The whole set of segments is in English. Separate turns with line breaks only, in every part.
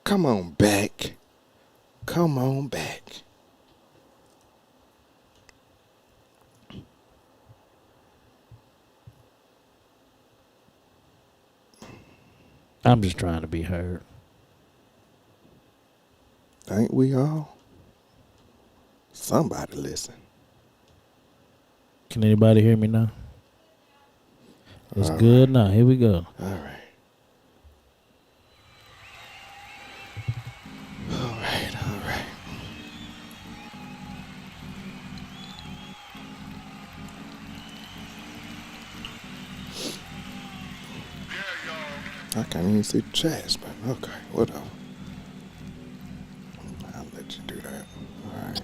come on back. Come on back.
I'm just trying to be heard.
Ain't we all? Somebody listen.
Can anybody hear me now? It's
All
good
right.
now. Here we go.
All right. All right. All right. I can't even see the chats, but okay, whatever. I'll let you do that. All right.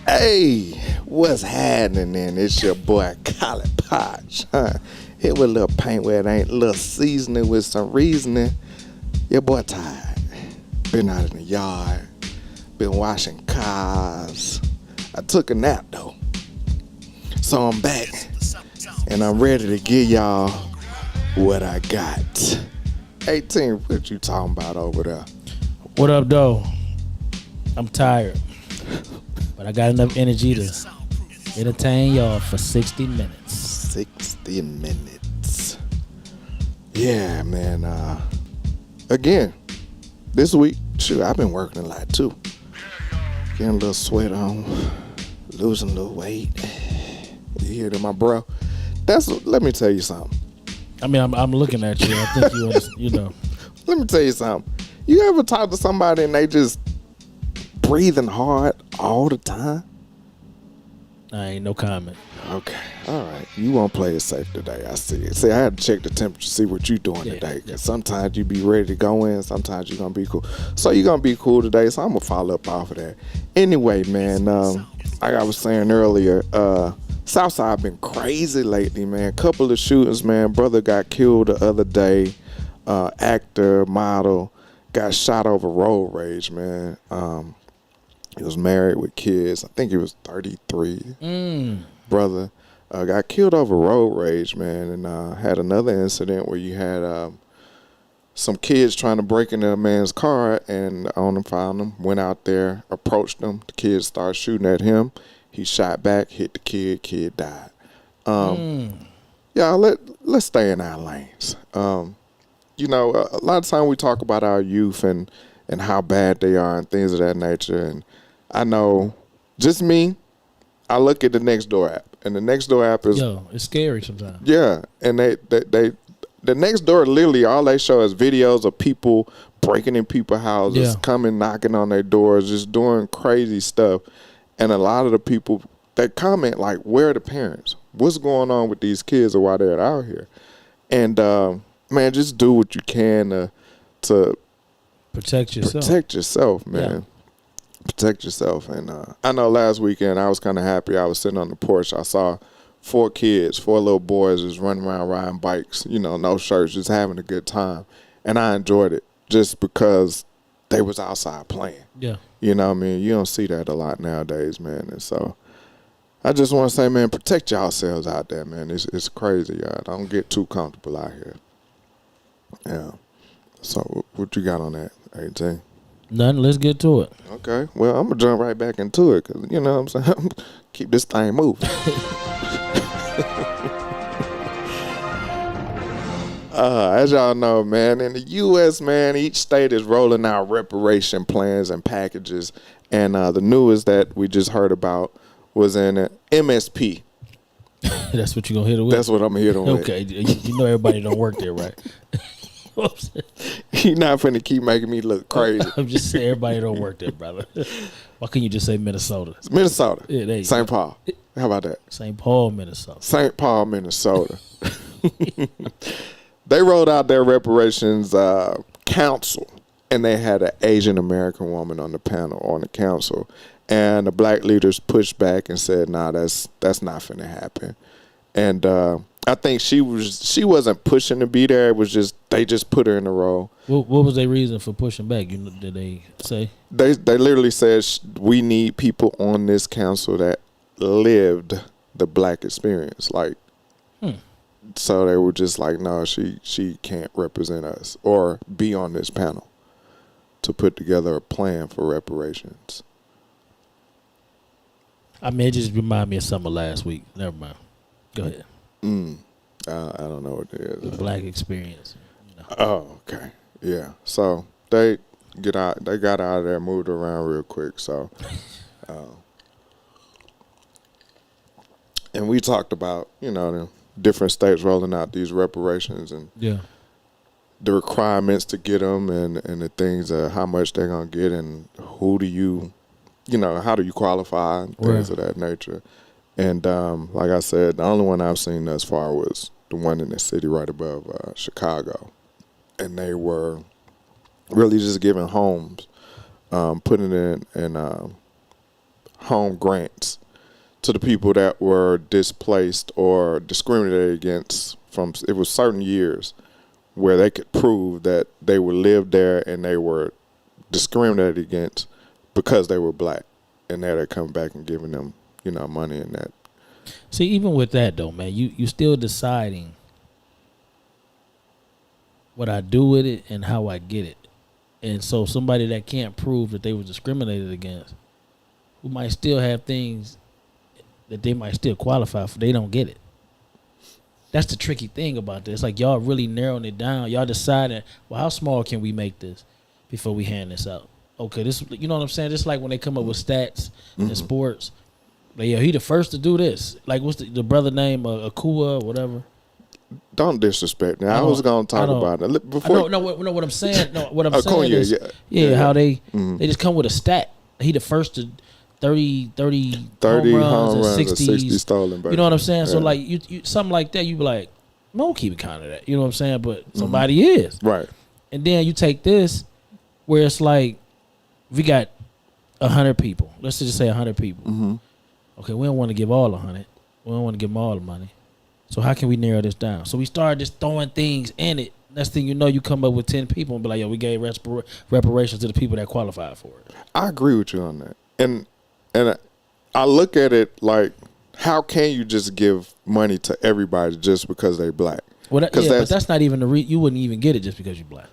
Hey, what's happening then? It's your boy, Colin Potch. Hit with a little paint where it ain't, a little seasoning with some reasoning. Your boy tired. Been out in the yard. Been washing cars. I took a nap, though. So I'm back. And I'm ready to give y'all what I got. 18, what you talking about over there?
What up, though? I'm tired, but I got enough energy to entertain y'all for 60 minutes.
60 minutes. Yeah, man. Again, this week, shoot, I've been working a lot too. Getting a little sweat on, losing a little weight. You hear that, my bro? Let me tell you something.
I mean, I'm looking at you. I think you know.
Let me tell you something. You ever talk to somebody and they just breathing hard all the time?
I ain't no comment.
Okay, all right. You won't play it safe today. I see it. See, I had to check the temperature, see what you doing today. Because sometimes you be ready to go in, sometimes you're going to be cool. So you're going to be cool today, so I'm going to follow up off of that. Anyway, man, like I was saying earlier, Southside been crazy lately, man. Couple of shootings, man. Brother got killed the other day. Actor, model, got shot over road rage, man. He was married with kids. I think he was 33. Brother got killed over road rage, man. And had another incident where you had some kids trying to break into a man's car, and the owner found them, went out there, approached them. The kids started shooting at him. He shot back, hit the kid died. Yeah, let's stay in our lanes. You know, a lot of time we talk about our youth and how bad they are and things of that nature. And I know, just me, I look at the Nextdoor app, and the Nextdoor app is
it's scary sometimes.
Yeah, and they the Nextdoor, literally all they show is videos of people breaking in people's houses, coming knocking on their doors, just doing crazy stuff. And a lot of the people, they comment like, where are the parents? What's going on with these kids or why they're out here? And, man, just do what you can to
protect yourself.
Protect yourself, man. Yeah. Protect yourself. And I know last weekend I was kind of happy. I was sitting on the porch. I saw 4 little boys just running around riding bikes, you know, no shirts, just having a good time. And I enjoyed it just because they was outside playing.
Yeah.
You know what I mean? You don't see that a lot nowadays, man. And so I just want to say, man, protect yourselves out there, man. It's crazy, y'all. Don't get too comfortable out here. Yeah. So what you got on that, 18?
Nothing. Let's get to it.
Okay. Well, I'm going to jump right back into it because, you know what I'm saying? Keep this thing moving. As y'all know, man, in the U.S., man, each state is rolling out reparation plans and packages. And the newest that we just heard about was in MSP.
That's what you're going to hit it with?
That's what I'm going to hit it with.
Okay. You know everybody don't work there, right?
You're not finna keep making me look crazy.
I'm just saying everybody don't work there, brother. Why can't you just say Minnesota?
It's Minnesota.
Yeah, there you
St.
go.
Paul. How about that?
St. Paul, Minnesota.
St. Paul, Minnesota. They rolled out their reparations council, and they had an Asian American woman on the panel, on the council. And the black leaders pushed back and said, nah, that's not finna happen. And I think she wasn't pushing to be there. It was just, they just put her in the role.
What was their reason for pushing back? Did they say?
They literally said, we need people on this council that lived the black experience. Like, So they were just like, no, she can't represent us or be on this panel to put together a plan for reparations.
I mean, it just remind me of something last week. Never mind. Go ahead.
I don't know what it is.
The black experience.
Oh, okay. Yeah. So they got out of there, moved around real quick. So, and we talked about, the different states rolling out these reparations and the requirements to get them and the things how much they're going to get and who do you, how do you qualify and things of that nature. And like I said, the only one I've seen thus far was the one in the city right above Chicago. And they were really just giving homes, putting in home grants to the people that were displaced or discriminated against from, it was certain years where they could prove that they would live there and they were discriminated against because they were black. And now they're coming back and giving them, money and that.
See, even with that though, man, you still deciding what I do with it and how I get it. And so somebody that can't prove that they were discriminated against, who might still have things that they might still qualify for, they don't get it. That's the tricky thing about this. Like, y'all really narrowing it down. Y'all deciding, well, how small can we make this before we hand this out? Okay, this, you know what I'm saying? Just like when they come up with stats in sports. Like, he the first to do this. Like, what's the brother name? Akua or whatever.
Don't disrespect me. I was going to talk about it. Before,
what I'm saying. No, what I'm saying is, how they just come with a stat. He the first to 30 home runs and 60
stolen bases.
You know what I'm saying? So like you something like that, you be like, don't keep count of that. You know what I'm saying? But somebody is.
Right.
And then you take this where it's like, we got 100 people. Let's just say 100 people. Okay, we don't want to give all 100. We don't want to give them all the money. So how can we narrow this down? So we started just throwing things in it. Next thing you know, you come up with 10 people and be like, yo, we gave reparations to the people that qualified for it. I
agree with you on that. And I look at it like, how can you just give money to everybody just because they black?
Well, but that's not even you wouldn't even get it just because you're black.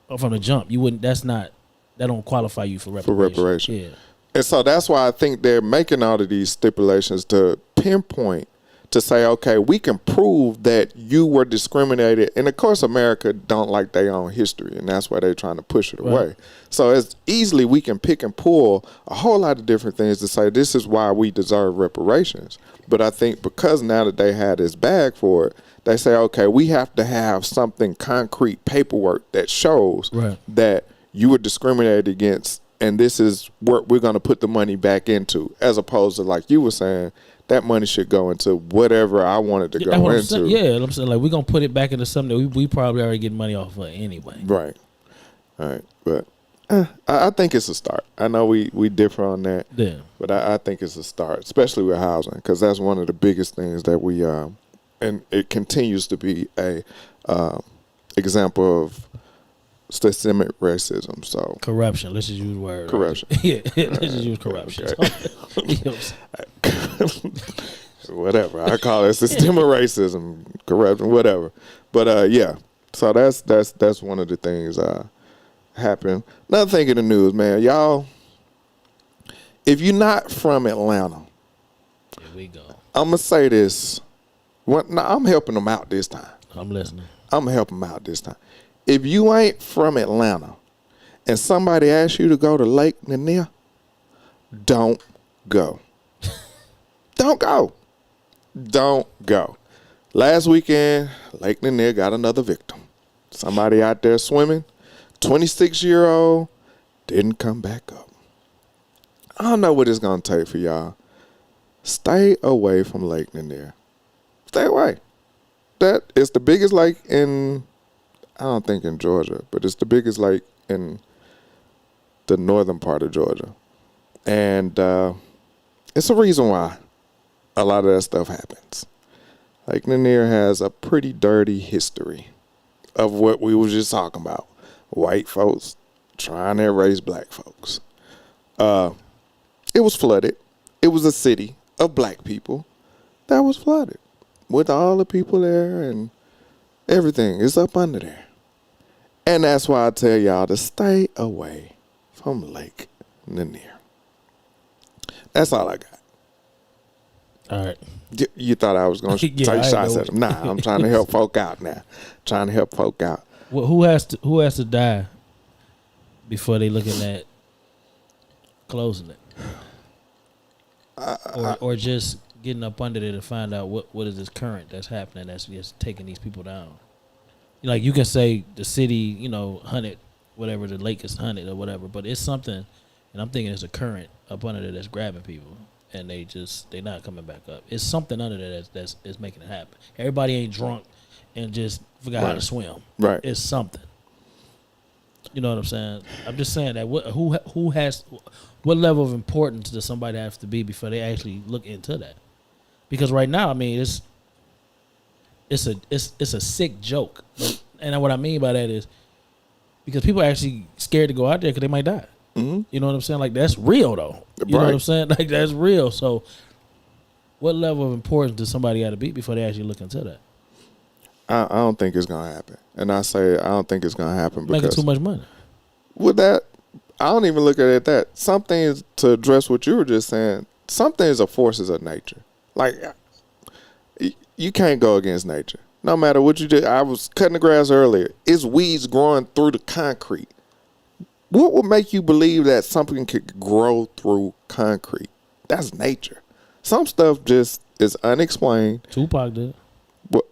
Or from the jump, you wouldn't. That don't qualify you for reparation. Yeah.
And so that's why I think they're making all of these stipulations to pinpoint, to say, okay, we can prove that you were discriminated. And of course, America don't like their own history, and that's why they're trying to push it away. So as easily we can pick and pull a whole lot of different things to say this is why we deserve reparations. But I think because now that they had this bag for it, they say, okay, we have to have something concrete, paperwork that shows that you were discriminated against, and this is what we're going to put the money back into, as opposed to, like you were saying, that money should go into whatever I wanted to go into.
I'm saying, like, we're going to put it back into something that we probably already get money off of anyway.
Right. All right. But I think it's a start. I know we differ on that.
Yeah.
But I think it's a start, especially with housing, because that's one of the biggest things that we, and it continues to be a example of systemic racism. So
corruption. Let's just use the word.
Corruption.
Yeah. Let's just use corruption.
Okay. Whatever. I call it systemic racism, corruption, whatever. But yeah. So that's one of the things happen. Another thing in the news, man, y'all. If you're not from Atlanta,
here we go.
I'm gonna say this. I'm helping them out this time.
I'm listening.
I'm gonna help them out this time. If you ain't from Atlanta and somebody asks you to go to Lake Lanier, don't go. Don't go. Don't go. Last weekend, Lake Lanier got another victim. Somebody out there swimming, 26-year-old, didn't come back up. I don't know what it's going to take for y'all. Stay away from Lake Lanier. Stay away. That is the biggest lake in, I don't think in Georgia, but it's the biggest lake in the northern part of Georgia. And it's a reason why a lot of that stuff happens. Lake Lanier has a pretty dirty history of what we were just talking about. White folks trying to erase black folks. It was flooded. It was a city of black people that was flooded. with all the people there and everything. It's up under there. And that's why I tell y'all to stay away from Lake Lanier. That's all I got.
All right.
You thought I was going to take shots at them. Nah, I'm trying to help folk out now. Trying to help folk out.
Well, who has to die before they looking at closing it? Or just getting up under there to find out what is this current that's happening that's just taking these people down. Like you can say the city, 100, whatever, the lake is 100 or whatever, but it's something, and I'm thinking it's a current up under there that's grabbing people, and they're not coming back up. It's something under there that's making it happen. Everybody ain't drunk and just forgot how to swim.
Right.
It's something. You know what I'm saying? I'm just saying that what level of importance does somebody have to be before they actually look into that? Because right now, I mean, it's a sick joke, and what I mean by that is because people are actually scared to go out there because they might die. Mm-hmm. You know what I'm saying? Like that's real though. You know what I'm saying? Like that's real. So, what level of importance does somebody got to be before they actually look into that?
I don't think it's gonna happen, and I say I don't think it's gonna happen because
making too much money.
With that, I don't even look at it that. Some things, to address what you were just saying, some things are forces of nature. Like you can't go against nature, no matter what you do. I was cutting the grass earlier. It's weeds growing through the concrete. What would make you believe that something could grow through concrete? That's nature. Some stuff just is unexplained.
Tupac did.
What?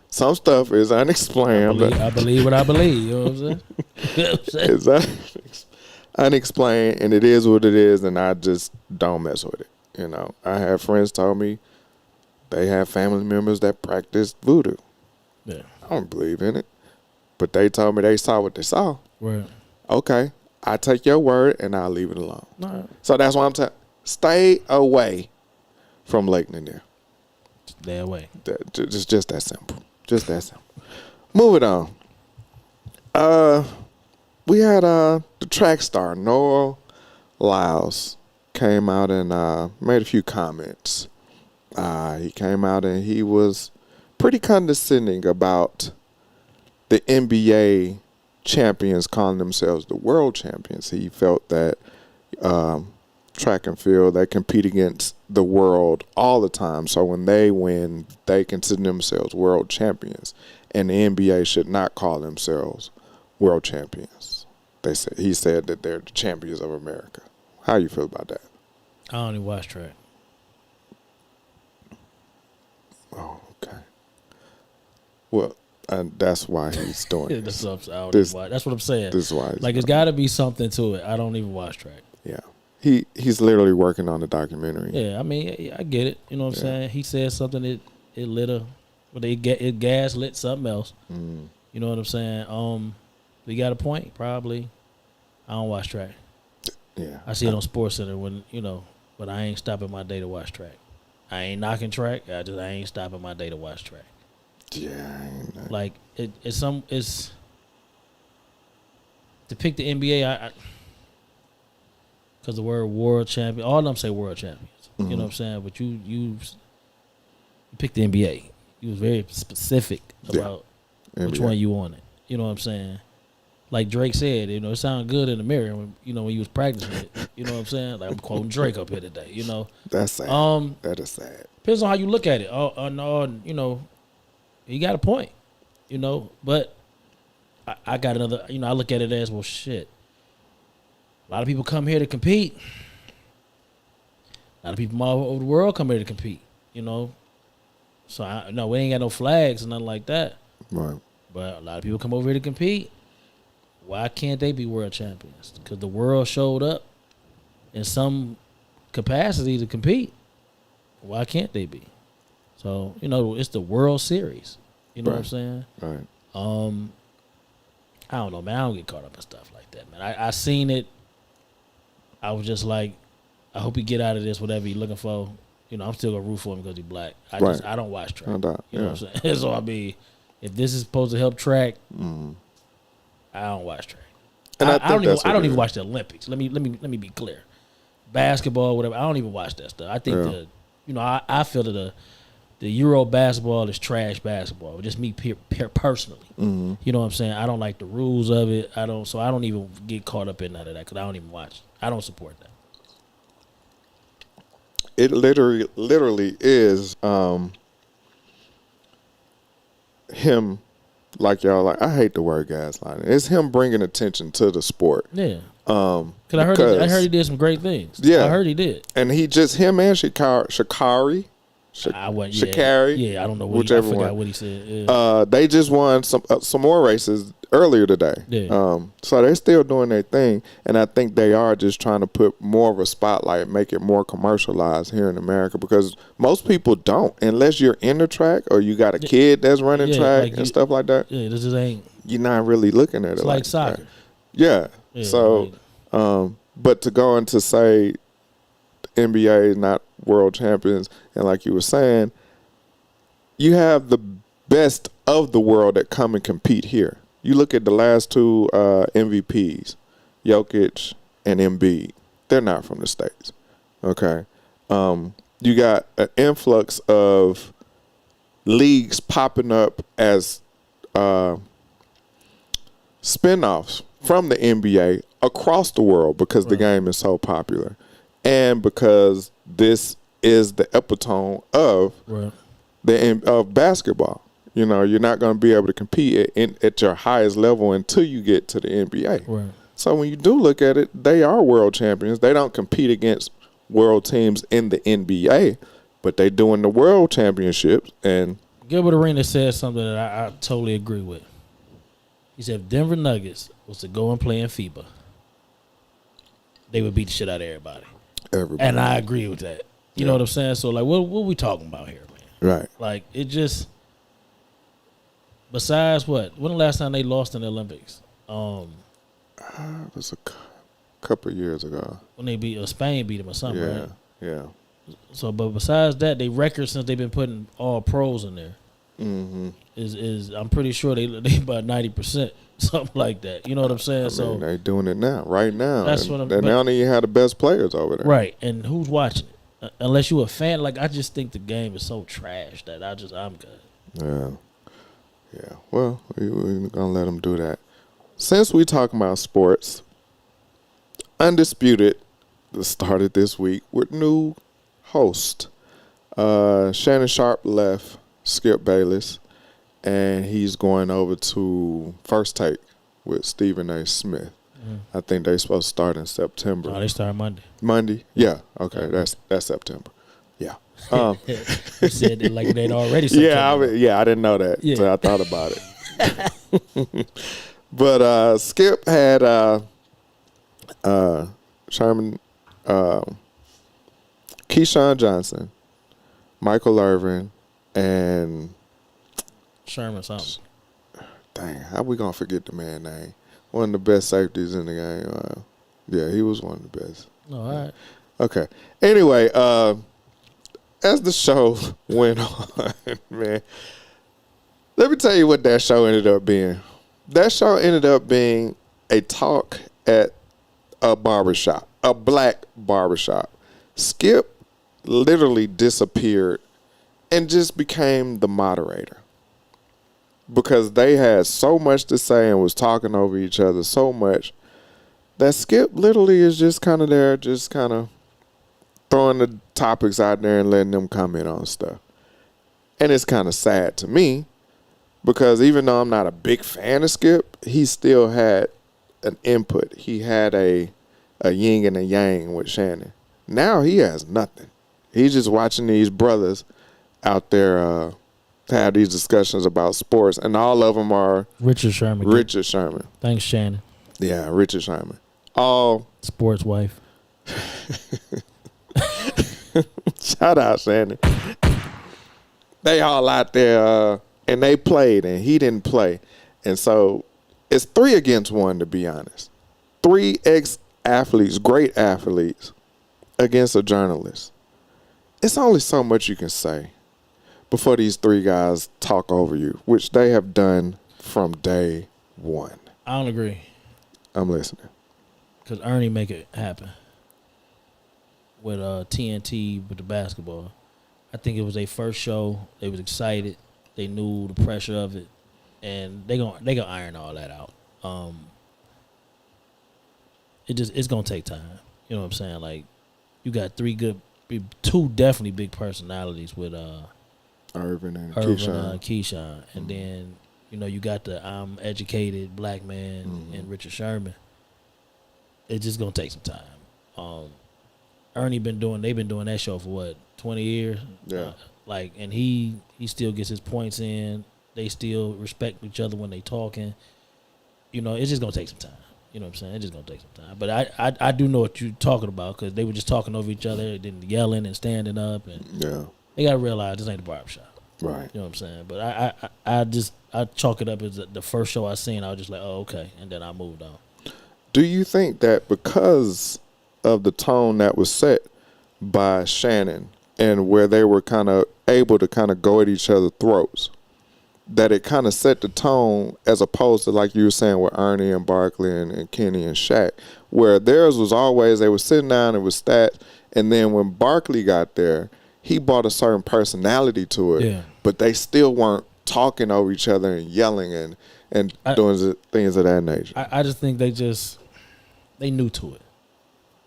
Some stuff is unexplained.
I believe what I believe. You know what I'm saying?
It's unexplained, and it is what it is, and I just don't mess with it. I have friends tell me they have family members that practice voodoo. Yeah. I don't believe in it. But they told me they saw what they saw. Right. Okay. I take your word and I'll leave it alone. All right. So that's why I'm telling stay away from Lake Lanier.
Stay away.
Just that simple. Just that simple. Moving on. We had the track star, Noah Lyles, came out and made a few comments. He came out and he was pretty condescending about the NBA champions calling themselves the world champions. He felt that track and field, they compete against the world all the time. So when they win, they consider themselves world champions. And the NBA should not call themselves world champions. He said that they're the champions of America. How you feel about that?
I don't even watch track.
Oh, okay. Well, and that's why he's doing it.
That's what I'm saying.
This is why.
It's got to be something to it. I don't even watch track.
Yeah. He's literally working on a documentary.
Yeah, I mean, I get it. You know what I'm saying? He said something it lit it gas lit something else. Mm. You know what I'm saying? We got a point, probably. I don't watch track.
Yeah.
I see it on Sports Center when, but I ain't stopping my day to watch track. I ain't knocking track. I ain't stopping my day to watch track.
Yeah,
like it's to pick the NBA. Because the word world champion, all of them say world champions. Mm-hmm. You know what I'm saying? But you picked the NBA. You was very specific about which one you wanted. You know what I'm saying? Like Drake said, it sounded good in the mirror when you was practicing it. You know what I'm saying? Like I'm quoting Drake up here today.
That's sad. That is sad.
Depends on how you look at it. You got a point, but I got another, I look at it as, well, shit. A lot of people come here to compete. A lot of people from all over the world come here to compete, So, we ain't got no flags and nothing like that. Right. But a lot of people come over here to compete. Why can't they be world champions? Because the world showed up in some capacity to compete. Why can't they be? So, it's the World Series. You know what I'm saying?
Right.
I don't know, man. I don't get caught up in stuff like that, man. I seen it. I was just like, I hope he get out of this, whatever he looking for. I'm still gonna root for him because he's black. I don't watch track.
No doubt.
You know what I'm saying? So I mean, if this is supposed to help track, I don't watch track. And I don't even watch the Olympics. Let me be clear. Basketball, whatever. I don't even watch that stuff. I think You know, I feel that the Euro basketball is trash basketball. Just me personally.
Mm-hmm.
You know what I'm saying? I don't like the rules of it. I don't even get caught up in none of that because I don't even watch. I don't support that.
It literally is him, like y'all like. I hate the word gaslighting. It's him bringing attention to the sport.
Yeah. Because I heard he did some great things.
Yeah,
I heard he did.
And him and Sha'Carri. Sha'Carri.
Yeah, I don't know. I forgot what he said. Yeah.
They just won some more races earlier today.
Yeah.
So they're still doing their thing, and I think they are just trying to put more of a spotlight, make it more commercialized here in America, because most people don't, unless you're in the track or you got a kid that's running track like and stuff like that.
Yeah, this just ain't.
You're not really looking at it
like soccer.
That. Yeah. So, but to go into say NBA is not world champions, and like you were saying, you have the best of the world that come and compete here. You look at the last two MVPs, Jokic and Embiid. They're not from the States. Okay. You got an influx of leagues popping up as spinoffs from the NBA across the world because the game is so popular, and because this is the epitome of of basketball. You know, you're not going to be able to compete at your highest level until you get to the NBA.
Right.
So when you do look at it, they are world champions. They don't compete against world teams in the NBA, but they do in the world championships. And
Gilbert Arenas said something that I totally agree with. He said if Denver Nuggets was to go and play in FIBA, they would beat the shit out of everybody. And I agree with that. You know what I'm saying? So, like, what we talking about here, man?
Right.
Like, it just, besides what? When the last time they lost in the Olympics?
It was a couple of years ago.
When they beat, Spain beat them or something, right?
Yeah.
So, but besides that, they record since they've been putting all pros in there is I'm pretty sure they about 90%, something like that. You know what I'm saying?
I mean, they doing it now, right now.
That's
and,
what I'm.
And now you have the best players over there,
right? And who's watching it? Unless you a fan, like I just think the game is so trash that I'm good.
Yeah. Well, we're gonna let them do that. Since we talking about sports, Undisputed started this week with new host. Shannon Sharp left Skip Bayless, and he's going over to First Take with Stephen A. Smith. I think they're supposed to start in September.
Oh, they start Monday.
Monday? Yeah. Okay, that's September. Yeah.
You said that like they'd already September.
I didn't know that, so I thought about it. But Skip had Sherman, Keyshawn Johnson, Michael Irvin, and
Sherman something.
Dang, how we gonna forget the man's name? One of the best safeties in the game. Yeah, he was one of the best.
All right.
Okay. Anyway, as the show went on, man, let me tell you what that show ended up being. That show ended up being a talk at a barbershop, a black barbershop. Skip literally disappeared and just became the moderator because they had so much to say and was talking over each other so much that Skip literally is just kind of there, just kind of throwing the topics out there and letting them comment on stuff. And it's kind of sad to me because even though I'm not a big fan of Skip, he still had an input. He had a yin and a yang with Shannon. Now he has nothing. He's just watching these brothers out there have these discussions about sports, and all of them are
Richard Sherman. Thanks, Shannon.
Yeah, Richard Sherman. All
sports wife.
Shout out, Shannon. They all out there, and they played, and he didn't play. And so it's 3 against 1, to be honest. 3 ex-athletes, great athletes, against a journalist. It's only so much you can say before these 3 guys talk over you, which they have done from day one.
I don't agree.
I'm listening.
Because Ernie make it happen with TNT with the basketball. I think it was their first show. They was excited. They knew the pressure of it, and they gonna iron all that out. It's gonna take time. You know what I'm saying? Like, you got two definitely big personalities with
Irvin and
Keyshawn, and then you got the I'm educated black man and Richard Sherman. It's just gonna take some time. Ernie they've been doing that show for what, 20 years?
Yeah.
And he still gets his points in. They still respect each other when they talking. It's just gonna take some time. You know what I'm saying? It's just gonna take some time. But I do know what you're talking about, because they were just talking over each other, then yelling and standing up, and they gotta realize this ain't the barbershop.
Right.
You know what I'm saying? But I chalk it up as the first show I seen. I was just like, oh, okay, and then I moved on.
Do you think that because of the tone that was set by Shannon and where they were kind of able to kind of go at each other's throats, that it kind of set the tone, as opposed to, like you were saying, with Ernie and Barkley and Kenny and Shaq, where theirs was always, they were sitting down, it was stats, and then when Barkley got there, he brought a certain personality to it, but they still weren't talking over each other and yelling and doing things of that nature.
I just think they knew to it.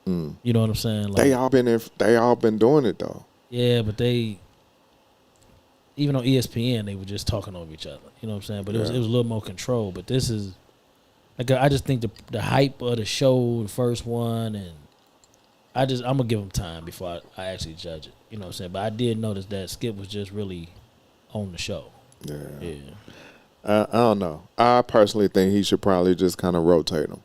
You know what I'm saying? Like,
they all been doing it though.
Yeah, but even on ESPN, they were just talking over each other. You know what I'm saying? But it was a little more control. But this is, like, I just think the hype of the show, the first one, and I'm gonna give them time before I actually judge it. You know what I'm saying? But I did notice that Skip was just really on the show. Yeah.
I don't know. I personally think he should probably just kind of rotate them.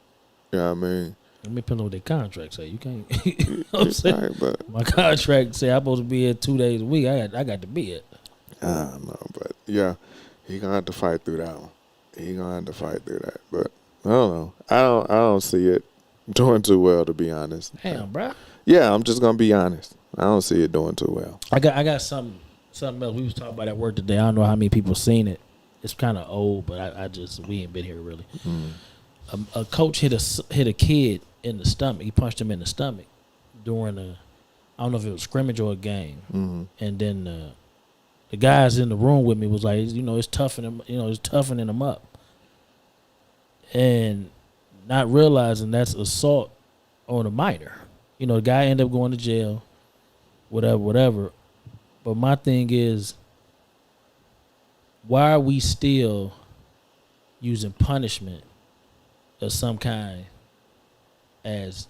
You know what I mean?
Let me put on what their contract say. You can't. You know what I'm saying?
Right, but
my contract say I'm supposed to be here 2 days a week. I got to be it.
I don't know, but yeah, he gonna have to fight through that one. But I don't know. I don't see it doing too well, to be honest.
Damn, bro.
Yeah, I'm just gonna be honest. I don't see it doing too well.
I got something else we was talking about at work today. I don't know how many people seen it. It's kind of old, but we ain't been here really. A coach hit a kid in the stomach. He punched him in the stomach during I don't know if it was a scrimmage or a game. And then the guys in the room with me was like, it's toughening him up, and not realizing that's assault on a minor. The guy ended up going to jail, whatever. But my thing is, why are we still using punishment of some kind as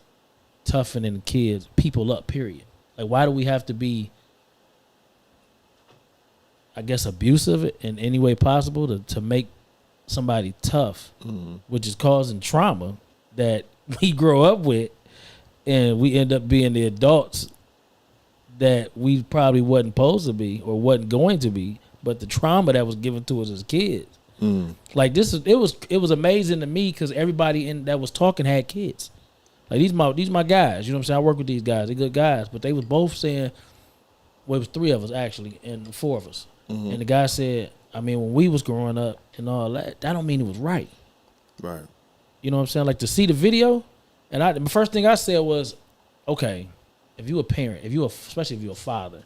toughening people up, period? Like, why do we have to be, I guess, abusive in any way possible to make somebody tough, which is causing trauma that we grow up with, and we end up being the adults that we probably wasn't supposed to be or wasn't going to be, but the trauma that was given to us as kids. Like, it was amazing to me, because everybody that was talking had kids. Like, these my guys. You know what I'm saying? I work with these guys. They're good guys, but they was both saying, well, it was 3 of us actually, and 4 of us. And the guy said, I mean, when we was growing up and all that don't mean it was right.
Right.
You know what I'm saying? Like, to see the video, and the first thing I said was, okay, if you a parent, especially if you're a father,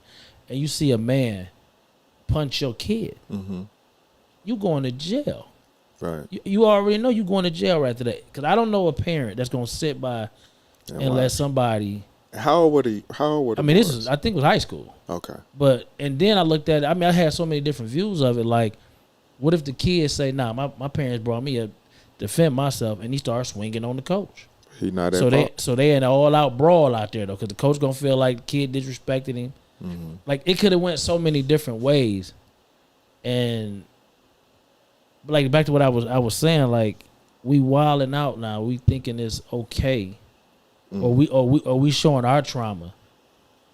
and you see a man punch your kid, you going to jail.
Right.
You already know you going to jail right today. Because I don't know a parent that's going to sit by and let somebody.
How old would he? I
mean, I think it was high school.
Okay.
And then I looked at it. I mean, I had so many different views of it. Like, what if the kids say, nah, my parents brought me up to defend myself, and he starts swinging on the coach?
He not
so they in an all-out brawl out there, though, because the coach going to feel like the kid disrespected him. Like, it could have went so many different ways. And, like, back to what I was saying, like, we wilding out now. We thinking it's okay. Or we showing our trauma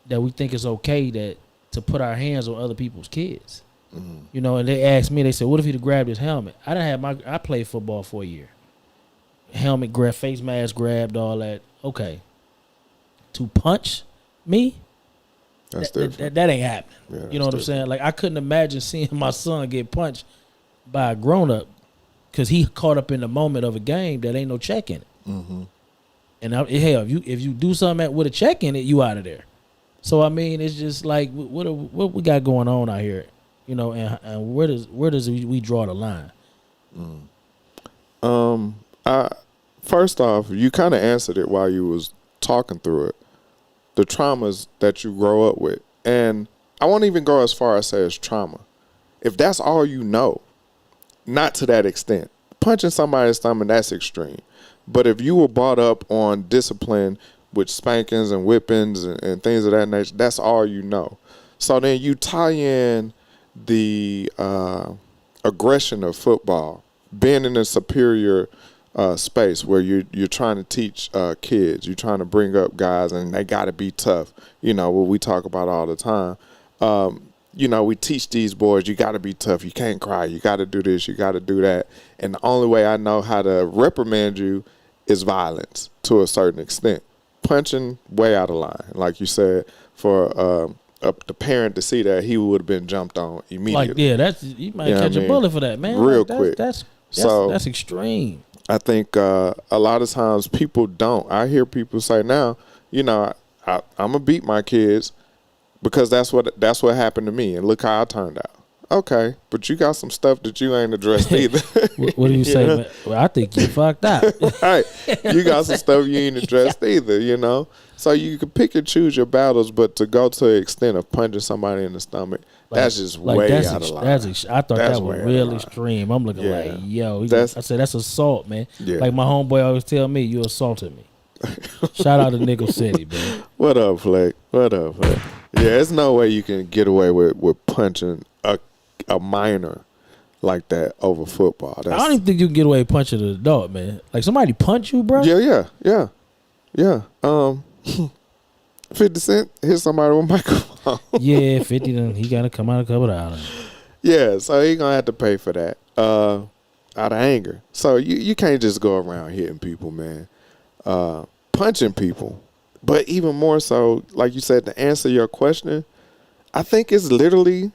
that we think it's okay to put our hands on other people's kids. And they asked me, they said, what if he'd have grabbed his helmet? I played football for a year. Helmet grabbed, face mask grabbed, all that. Okay. To punch me?
That's different.
That ain't happening.
Yeah,
you know what I'm saying? Like, I couldn't imagine seeing my son get punched by a grown-up because he caught up in the moment of a game that ain't no check in it. And hell, if you do something with a check in it, you out of there. So I mean, it's just like what we got going on out here, you know, and where does we draw the line?
I first off, you kind of answered it while you was talking through it. The traumas that you grow up with, and I won't even go as far as say it's trauma. If that's all you know, not to that extent. Punching somebody in the stomach, that's extreme. But if you were brought up on discipline with spankings and whippings and things of that nature, that's all you know. So then you tie in the aggression of football, being in a superior space where you're trying to teach kids, you're trying to bring up guys, and they got to be tough. You know, what we talk about all the time. You know, we teach these boys, you got to be tough. You can't cry. You got to do this. You got to do that. And the only way I know how to reprimand you is violence to a certain extent. Punching way out of line. Like you said, for the parent to see that, he would have been jumped on immediately.
Like, you might catch a bullet for that, man.
Real
like,
quick.
That's extreme.
I think a lot of times people don't. I hear people say now, you know, I'm going to beat my kids because that's what happened to me, and look how I turned out. Okay, but you got some stuff that you ain't addressed either.
What do you say, man? Well, I think you fucked up.
Right. You got some stuff you ain't addressed either, you know? So you can pick and choose your battles, but to go to the extent of punching somebody in the stomach, that's just way out of line.
I thought that was real extreme. I'm looking like, yo. I said, that's assault, man.
Yeah.
Like my homeboy always tell me, you assaulted me. Shout out to Nickel City, man.
What up, Flake? Yeah, there's no way you can get away with punching a minor like that over football.
I don't even think you can get away with punching an adult, man. Like somebody punch you, bro?
Yeah. 50 Cent hit somebody with a microphone.
Yeah, 50, then he got to come out a couple of hours.
Yeah, so he going to have to pay for that out of anger. So you can't just go around hitting people, man. Punching people. But even more so, like you said, to answer your question, I think it's literally,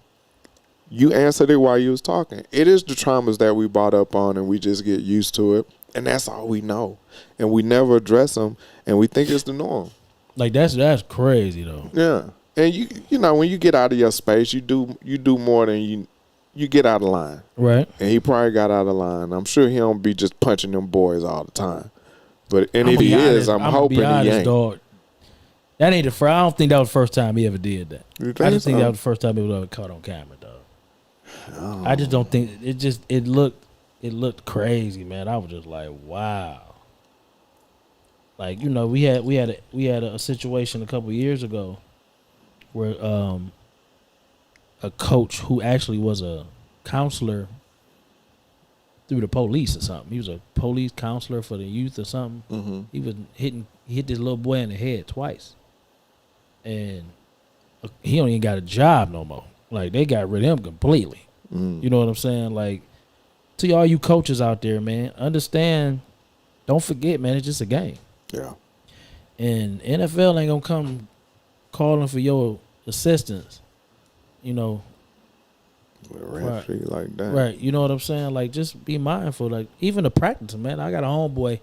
you answered it while you was talking. It is the traumas that we brought up on, and we just get used to it, and that's all we know. And we never address them, and we think it's the norm.
Like that's crazy though.
Yeah, and you know when you get out of your space, you do more than you get out of line.
Right.
And he probably got out of line. I'm sure he don't be just punching them boys all the time. But if he is, I'm hoping he ain't. Dog.
That ain't the first. I don't think that was the first time he ever did that. I just think that was the first time it was ever caught on camera, dog. Oh. I just don't think it looked crazy, man. I was just like, wow. Like, you know, we had a situation a couple years ago where a coach who actually was a counselor through the police or something. He was a police counselor for the youth or something. Mm-hmm. He hit this little boy in the head twice. And he don't even got a job no more. Like, they got rid of him completely. Mm. You know what I'm saying? Like, to all you coaches out there, man, understand, don't forget, man, it's just a game.
Yeah.
And NFL ain't gonna come calling for your assistance, you know.
Right. Like that.
Right. You know what I'm saying? Like, just be mindful. Like, even the practice, man. I got a homeboy,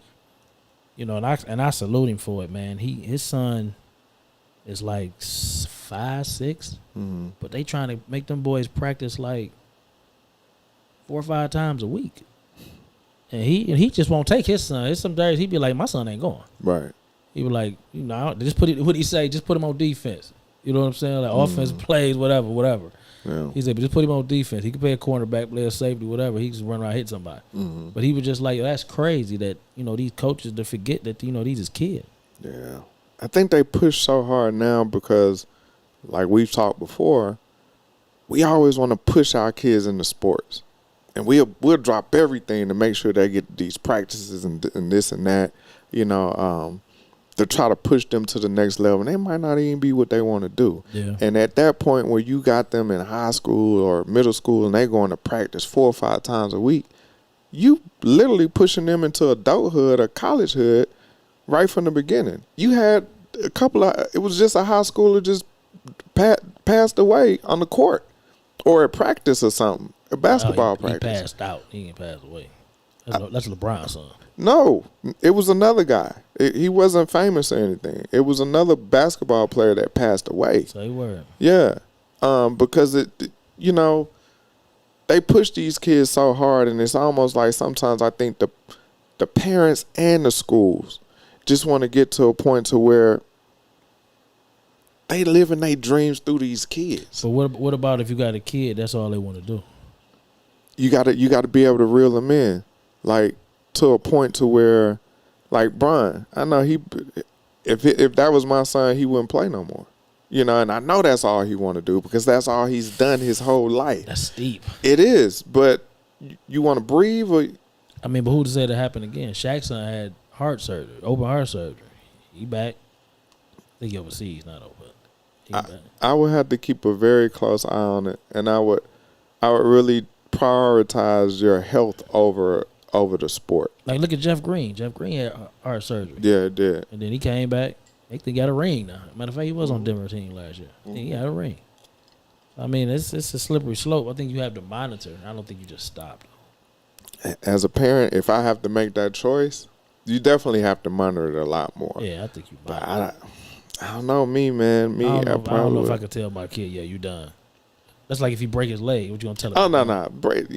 you know, and I salute him for it, man. His son is like 5, 6, mm-hmm. but they trying to make them boys practice like 4 or 5 times a week. And he just won't take his son. There's some days he be like, my son ain't going.
Right.
He be like, you know, just put it. What he say? Just put him on defense. You know what I'm saying? Like offense plays, whatever. Yeah. He said, but just put him on defense. He can play a cornerback, play a safety, whatever. He can just run around, hit somebody. Mm-hmm. But he was just like, that's crazy that, you know, these coaches to forget that, you know, these is kids.
Yeah. I think they push so hard now because, like we've talked before, we always want to push our kids into sports. And we'll drop everything to make sure they get these practices and this and that, you know, to try to push them to the next level. And they might not even be what they want to do. Yeah. And at that point where you got them in high school or middle school and they going to practice 4 or 5 times a week, you literally pushing them into adulthood or collegehood right from the beginning. You had a couple of, it was just a high schooler just passed away on the court or at practice or something. A basketball practice.
He passed out. He ain't passed away. That's LeBron's son.
No, it was another guy. He wasn't famous or anything. It was another basketball player that passed away.
Say word.
Yeah, because you know, they push these kids so hard, and it's almost like sometimes I think the parents and the schools just want to get to a point to where they living their dreams through these kids.
But what about if you got a kid? That's all they want to do.
You gotta be able to reel them in, like to a point to where, like Brian, I know if that was my son, he wouldn't play no more. You know, and I know that's all he want to do because that's all he's done his whole life.
That's steep.
It is, but you want to breathe or?
I mean, but who to say that happened again? Shaq's son had heart surgery, open heart surgery. He back. I think he overseas, not over.
I would have to keep a very close eye on it, and I would really prioritize your health over the sport.
Like, look at Jeff Green. Jeff Green had heart surgery.
Yeah, it did.
And then he came back. They got a ring now. Matter of fact, he was on Denver team last year. I think he had a ring. I mean, it's a slippery slope. I think you have to monitor. I don't think you just stop.
As a parent, if I have to make that choice, you definitely have to monitor it a lot more.
Yeah, I think you might.
But I don't know, man.
I don't know if I could tell my kid, yeah, you done. That's like if he break his leg, what you gonna tell him?
Oh, no. Break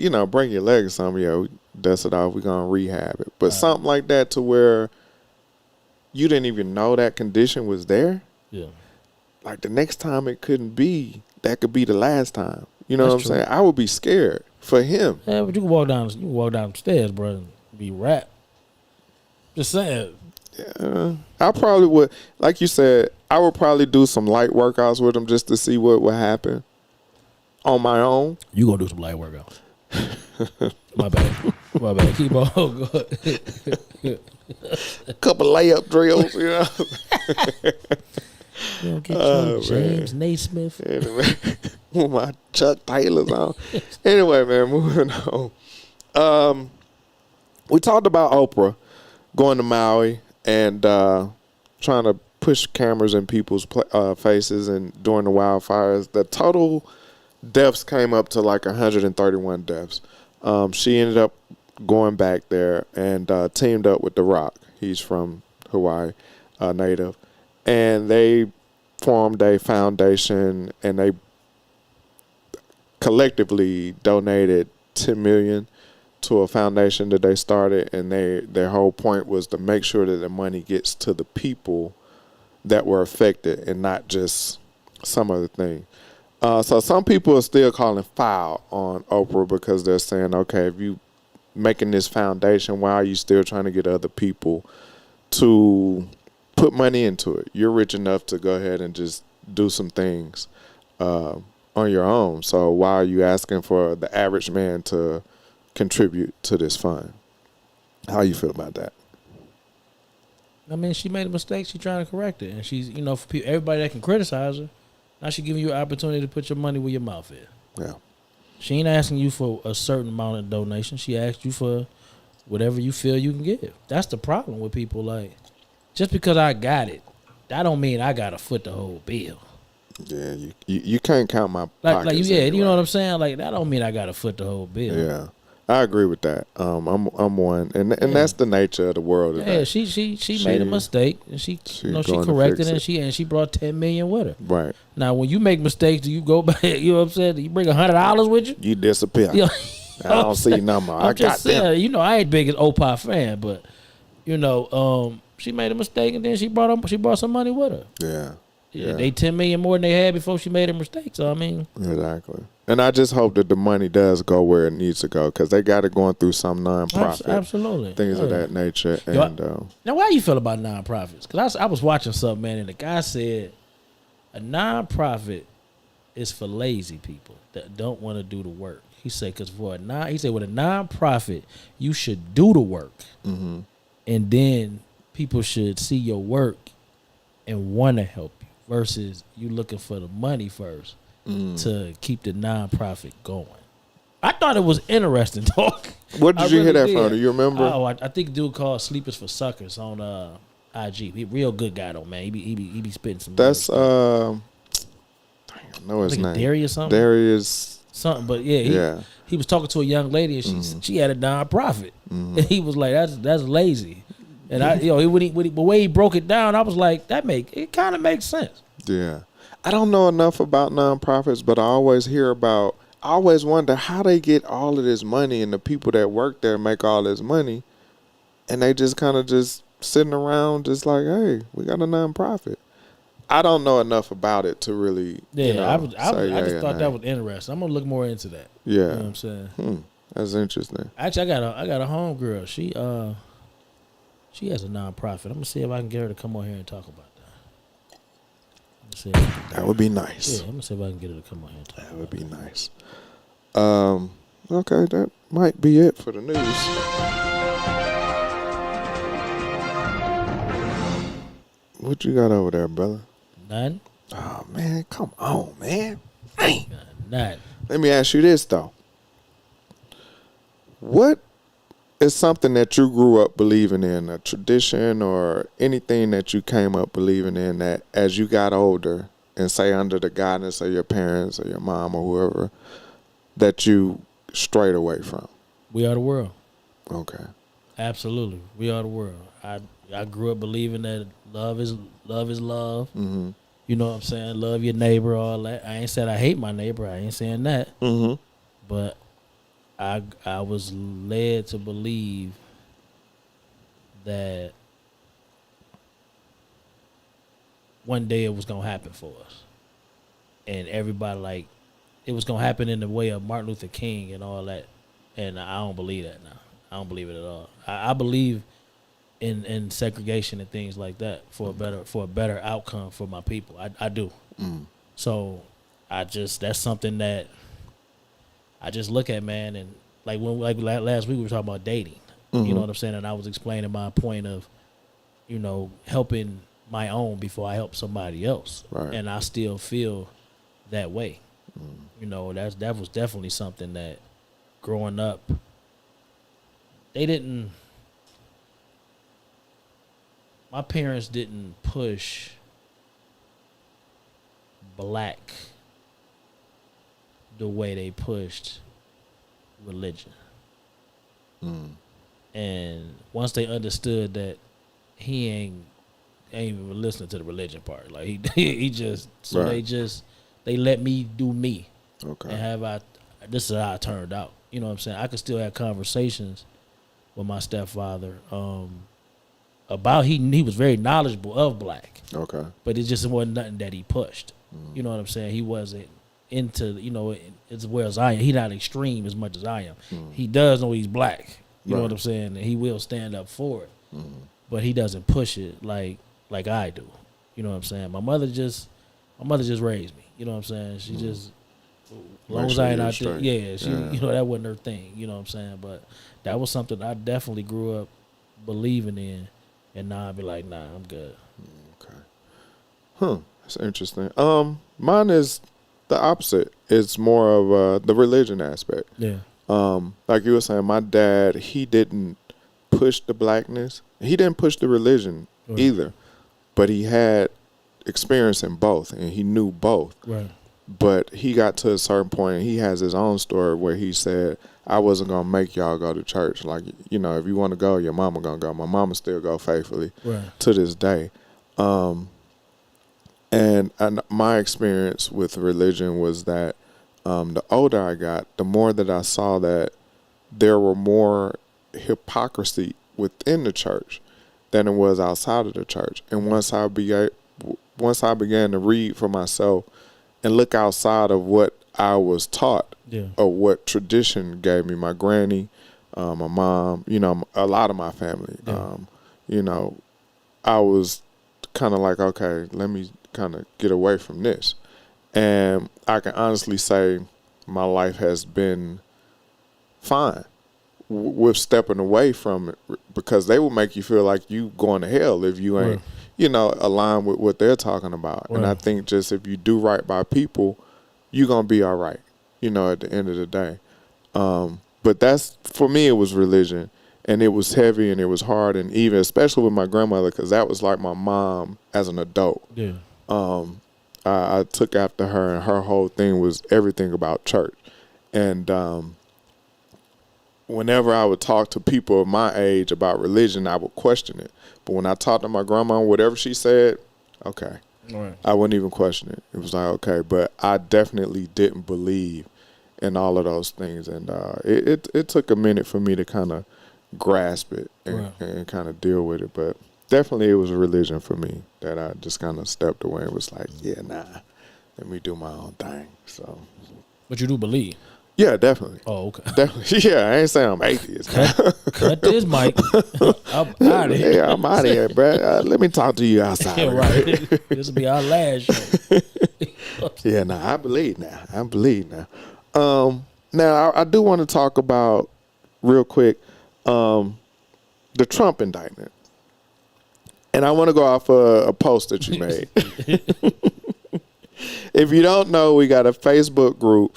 your leg or something, yo. Dust it off. We're going to rehab it. But something like that to where you didn't even know that condition was there.
Yeah.
Like the next time it couldn't be, that could be the last time. You know
That's
what I'm saying? I would be scared for him.
Yeah, but you can walk downstairs, bro, and be wrapped. Just saying.
Yeah. I probably would, like you said, I would probably do some light workouts with him just to see what would happen on my own.
You gonna do some light workouts. My bad. Keep on going.
A couple layup drills, you know.
You don't get your James Naismith.
Anyway, with my Chuck Taylors on. Anyway, man, moving on. We talked about Oprah going to Maui and trying to push cameras in people's faces and during the wildfires. The total deaths came up to like 131 deaths. She ended up going back there and teamed up with The Rock. He's from Hawaii, native. And they formed a foundation and they collectively donated $10 million to a foundation that they started, and their whole point was to make sure that the money gets to the people that were affected and not just some other thing. So some people are still calling foul on Oprah because they're saying, okay, if you making this foundation, why are you still trying to get other people to put money into it? You're rich enough to go ahead and just do some things on your own. So why are you asking for the average man to contribute to this fund? How you feel about that?
I mean, she made a mistake. She's trying to correct it. And she's, for everybody that can criticize her, now she's giving you an opportunity to put your money where your mouth is.
Yeah.
She ain't asking you for a certain amount of donation. She asked you for whatever you feel you can give. That's the problem with people. Like, just because I got it, that don't mean I got to foot the whole bill.
Yeah, you can't count my
pockets.
Anyway.
You know what I'm saying? Like, that don't mean I got to foot the whole bill.
Yeah. I agree with that. I'm one, and that's the nature of the world today.
Yeah, she made a mistake, and she corrected it, and she brought $10 million with her.
Right.
Now, when you make mistakes, do you go back? You know what I'm saying? Do you bring $100 with you?
You disappear. I don't see number. I got them.
I ain't big as Oprah fan, but she made a mistake, and then she brought some money with her.
Yeah.
They $10 million more than they had before she made a mistake. So I mean,
exactly. And I just hope that the money does go where it needs to go, because they got it going through some nonprofit,
absolutely,
things of that nature. And
now, how you feel about nonprofits? Because I was watching something, man, and the guy said a nonprofit is for lazy people that don't want to do the work. He said with a nonprofit, you should do the work,
mm-hmm.
and then people should see your work and want to help you, versus you looking for the money first to keep the nonprofit going. I thought it was interesting talk.
What did you hear that from? Do you remember?
Oh, I think a dude called Sleepers for Suckers on IG. He real good guy though, man. He be spitting some.
That's I know his name.
Darius something.
Darius
something, but yeah. he was talking to a young lady, and she had a nonprofit, and he was like, "That's lazy." And the way he broke it down, I was like, it kind of makes sense.
Yeah, I don't know enough about nonprofits, but I always wonder how they get all of this money, and the people that work there make all this money, and they just kind of just sitting around, just like, hey, we got a nonprofit. I don't know enough about it to really,
I just thought that was interesting. I'm gonna look more into that.
Yeah,
you know what I'm saying.
That's interesting.
Actually, I got a homegirl. She has a nonprofit. I'm gonna see if I can get her to come on here and talk about that.
That would be nice.
Yeah, I'm gonna see if I can get her to come on here and talk.
That would be nice. Okay, that might be it for the news. What you got over there, brother?
Nothing.
Oh man, come on, man. Hey.
Nothing.
Let me ask you this though. What is something that you grew up believing in, a tradition or anything that you came up believing in that as you got older and say under the guidance of your parents or your mom or whoever, that you strayed away from?
We are the world.
Okay.
Absolutely. We are the world. I grew up believing that love is love.
Mm-hmm.
You know what I'm saying? Love your neighbor, all that. I ain't said I hate my neighbor. I ain't saying that.
Mm-hmm.
But I was led to believe that one day it was gonna happen for us, and everybody, like, it was gonna happen in the way of Martin Luther King and all that. And I don't believe that now. I don't believe it at all. I believe in segregation and things like that for a better outcome for my people. I do. So that's something that I just look at, man. And like last week we were talking about dating. You know what I'm saying? And I was explaining my point of, helping my own before I help somebody else.
Right.
And I still feel that way. That was definitely something that growing up, my parents didn't push black the way they pushed religion. And once they understood that he ain't even listening to the religion part, like he just, so right. they let me do me.
Okay.
And this is how it turned out. You know what I'm saying? I could still have conversations with my stepfather about he was very knowledgeable of black. Okay. But it just wasn't nothing that he pushed. You know what I'm saying? He wasn't into, as well as I am. He not extreme as much as I am. He does know he's black. You know what I'm saying? And he will stand up for it. But he doesn't push it like I do. You know what I'm saying? My mother just raised me. You know what I'm saying? She just, as long as I ain't out there, that wasn't her thing. You know what I'm saying? But that was something I definitely grew up believing in, and now I'd be like, nah, I'm good.
Okay. That's interesting. Mine is the opposite. It's more of the religion aspect. Yeah. Like you were saying, my dad, he didn't push the blackness. He didn't push the religion either, but he had experience in both, and he knew both. Right. But he got to a certain point, and he has his own story where he said, I wasn't going to make y'all go to church. Like, if you want to go, your mama going to go. My mama still go faithfully to this day. And my experience with religion was that the older I got, the more that I saw that there were more hypocrisy within the church than it was outside of the church. And once I began to read for myself and look outside of what I was taught or what tradition gave me, my granny, my mom, a lot of my family, I was kind of like, okay, let me kind of get away from this. And I can honestly say my life has been fine with stepping away from it, because they will make you feel like you going to hell if you ain't, aligned with what they're talking about. Right. And I think just if you do right by people, you're going to be all right, at the end of the day. But that's, for me, it was religion, and it was heavy and it was hard, and even especially with my grandmother, because that was like my mom as an adult. Yeah. I took after her, and her whole thing was everything about church. And whenever I would talk to people of my age about religion, I would question it. But when I talked to my grandma, whatever she said, okay.
Right.
I wouldn't even question it. It was like, okay. But I definitely didn't believe in all of those things. And it took a minute for me to kind of grasp it and kind of deal with it. But definitely it was a religion for me that I just kind of stepped away and was like, yeah, nah, let me do my own thing. So.
But you do believe?
Yeah, definitely.
Oh, okay.
Definitely. Yeah, I ain't saying I'm atheist.
Cut this mic. I'm out of here.
Yeah, I'm out of here, bro. Let me talk to you outside.
Yeah, right. This will be our last show.
Yeah, I believe now. Now, I do want to talk about, real quick, the Trump indictment. And I want to go off a post that you made. If you don't know, we got a Facebook group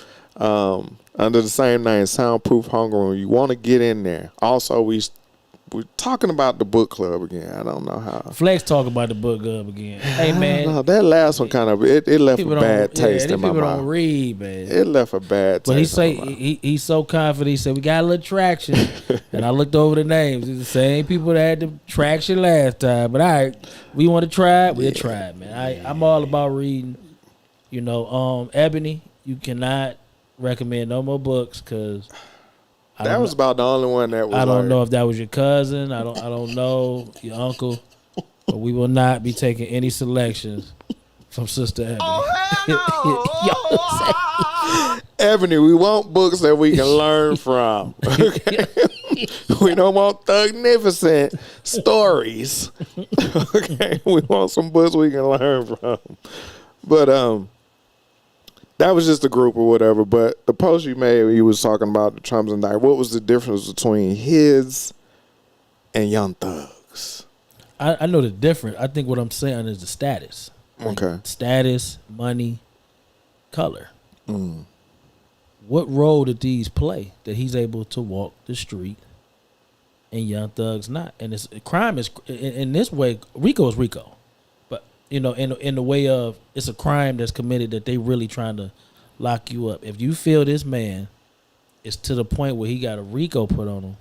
under the same name, Soundproof Hunger Room. You want to get in there. Also, we're talking about the book club again. I don't know how.
Flex talk about the book club again. Hey, man.
No, that last one kind of, it left a bad taste in my mouth.
People don't read, man.
It left a bad taste.
But he's so confident. He said, we got a little traction. And I looked over the names. It's the same people that had the traction last time. But all right, we want to try it. We'll try it, man. I'm all about reading. You know, Ebony, you cannot recommend no more books because
that was about the only one that was.
I don't know if that was your cousin. I don't know your uncle, but we will not be taking any selections from Sister Ebony.
Oh, Ebony, we want books that we can learn from. Okay? We don't want thugnificent stories. Okay, we want some books we can learn from. But that was just a group or whatever. But the post you made, you was talking about the Trump's indictment. What was the difference between his and Young Thug's?
I know the difference. I think what I'm saying is the status.
Okay.
Status, money, color. What role did these play that he's able to walk the street and Young Thug's not? And it's crime is in this way. Rico is Rico. You know, in the way of it's a crime that's committed that they really trying to lock you up. If you feel this man is to the point where he got a RICO put on him,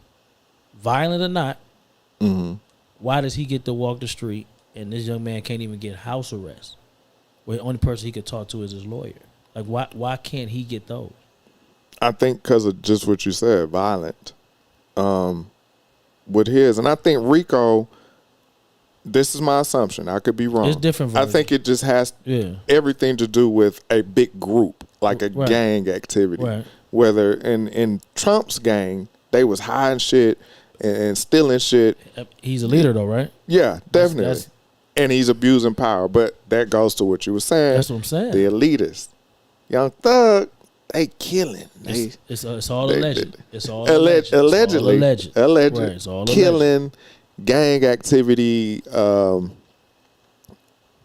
violent or not, why does he get to walk the street and this young man can't even get house arrest? Where the only person he could talk to is his lawyer. Like why can't he get those?
I think because of just what you said, violent. With his, and I think RICO. This is my assumption. I could be wrong.
It's different version.
I think it just has everything to do with a big group, like a gang activity. Right. Whether in Trump's gang, they was hiding shit and stealing shit.
He's a leader though, right?
Yeah, definitely. And he's abusing power. But that goes to what you were saying.
That's what I'm saying.
The elitists. Young Thug, they killing.
It's all alleged. It's all
alleged. Allegedly.
Right, it's all
killing.
Alleged.
Gang activity,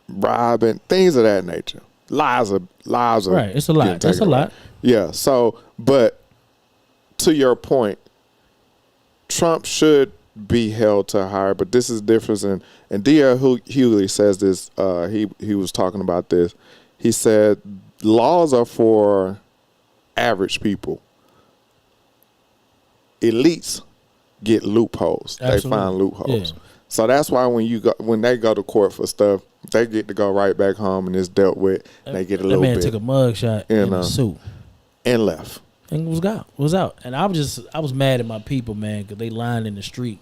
robbing, things of that nature. Lies are
right. It's a lot. That's a lot.
Yeah. So, but to your point, Trump should be held to higher. But this is different. And D.L. Hughley says this. He was talking about this. He said laws are for average people. Elites get loopholes.
Absolutely.
They find loopholes.
Yeah.
So that's why when they go to court for stuff, they get to go right back home and it's dealt with. And they get a little bit.
That man took a mug shot in a suit
and left.
And was out. And I was mad at my people, man, because they lined in the street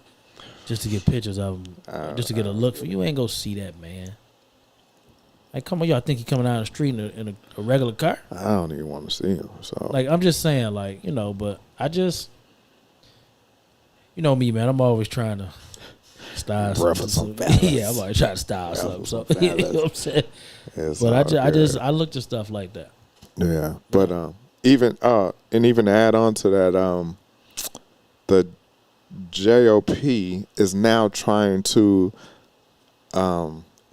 just to get pictures of them, just to get a look for you. Ain't go see that, man. Like, come on, y'all think he coming down the street in a regular car?
I don't even want to see him. So,
like, I'm just saying, like, you know, but I just. You know me, man. I'm always trying to style something. Yeah, I'm always trying to style something. So, you know what I'm saying? But I look to stuff like that.
Yeah, but even to add on to that, the JOP is now trying to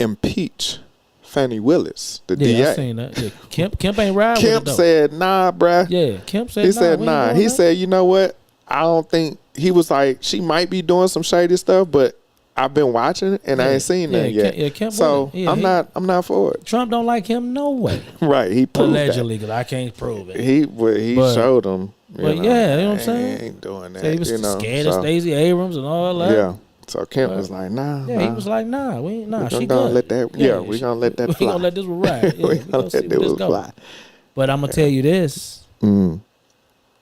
impeach Fannie Willis, the DA.
I seen that. Yeah. Kemp ain't riding.
Kemp said, "Nah, bruh."
Yeah, Kemp said,
he said, "Nah." He said, "You know what? I don't think." He was like, she might be doing some shady stuff, but I've been watching and I ain't seen that yet.
Kemp
so I'm not for it.
Trump don't like him no way.
Right, he proved
allegedly, because I can't prove it.
He showed him,
But yeah, you know what I'm saying?
Ain't doing that.
So he was
you know,
scared of Stacey Abrams and all that.
Yeah. So Kent was like, nah.
Yeah, he was like, nah, we ain't, nah, she
gonna
good.
let that. Yeah, we gonna let that fly.
We gonna let this one ride. Yeah,
we gonna let this fly.
But I'm gonna tell you this:
Mm.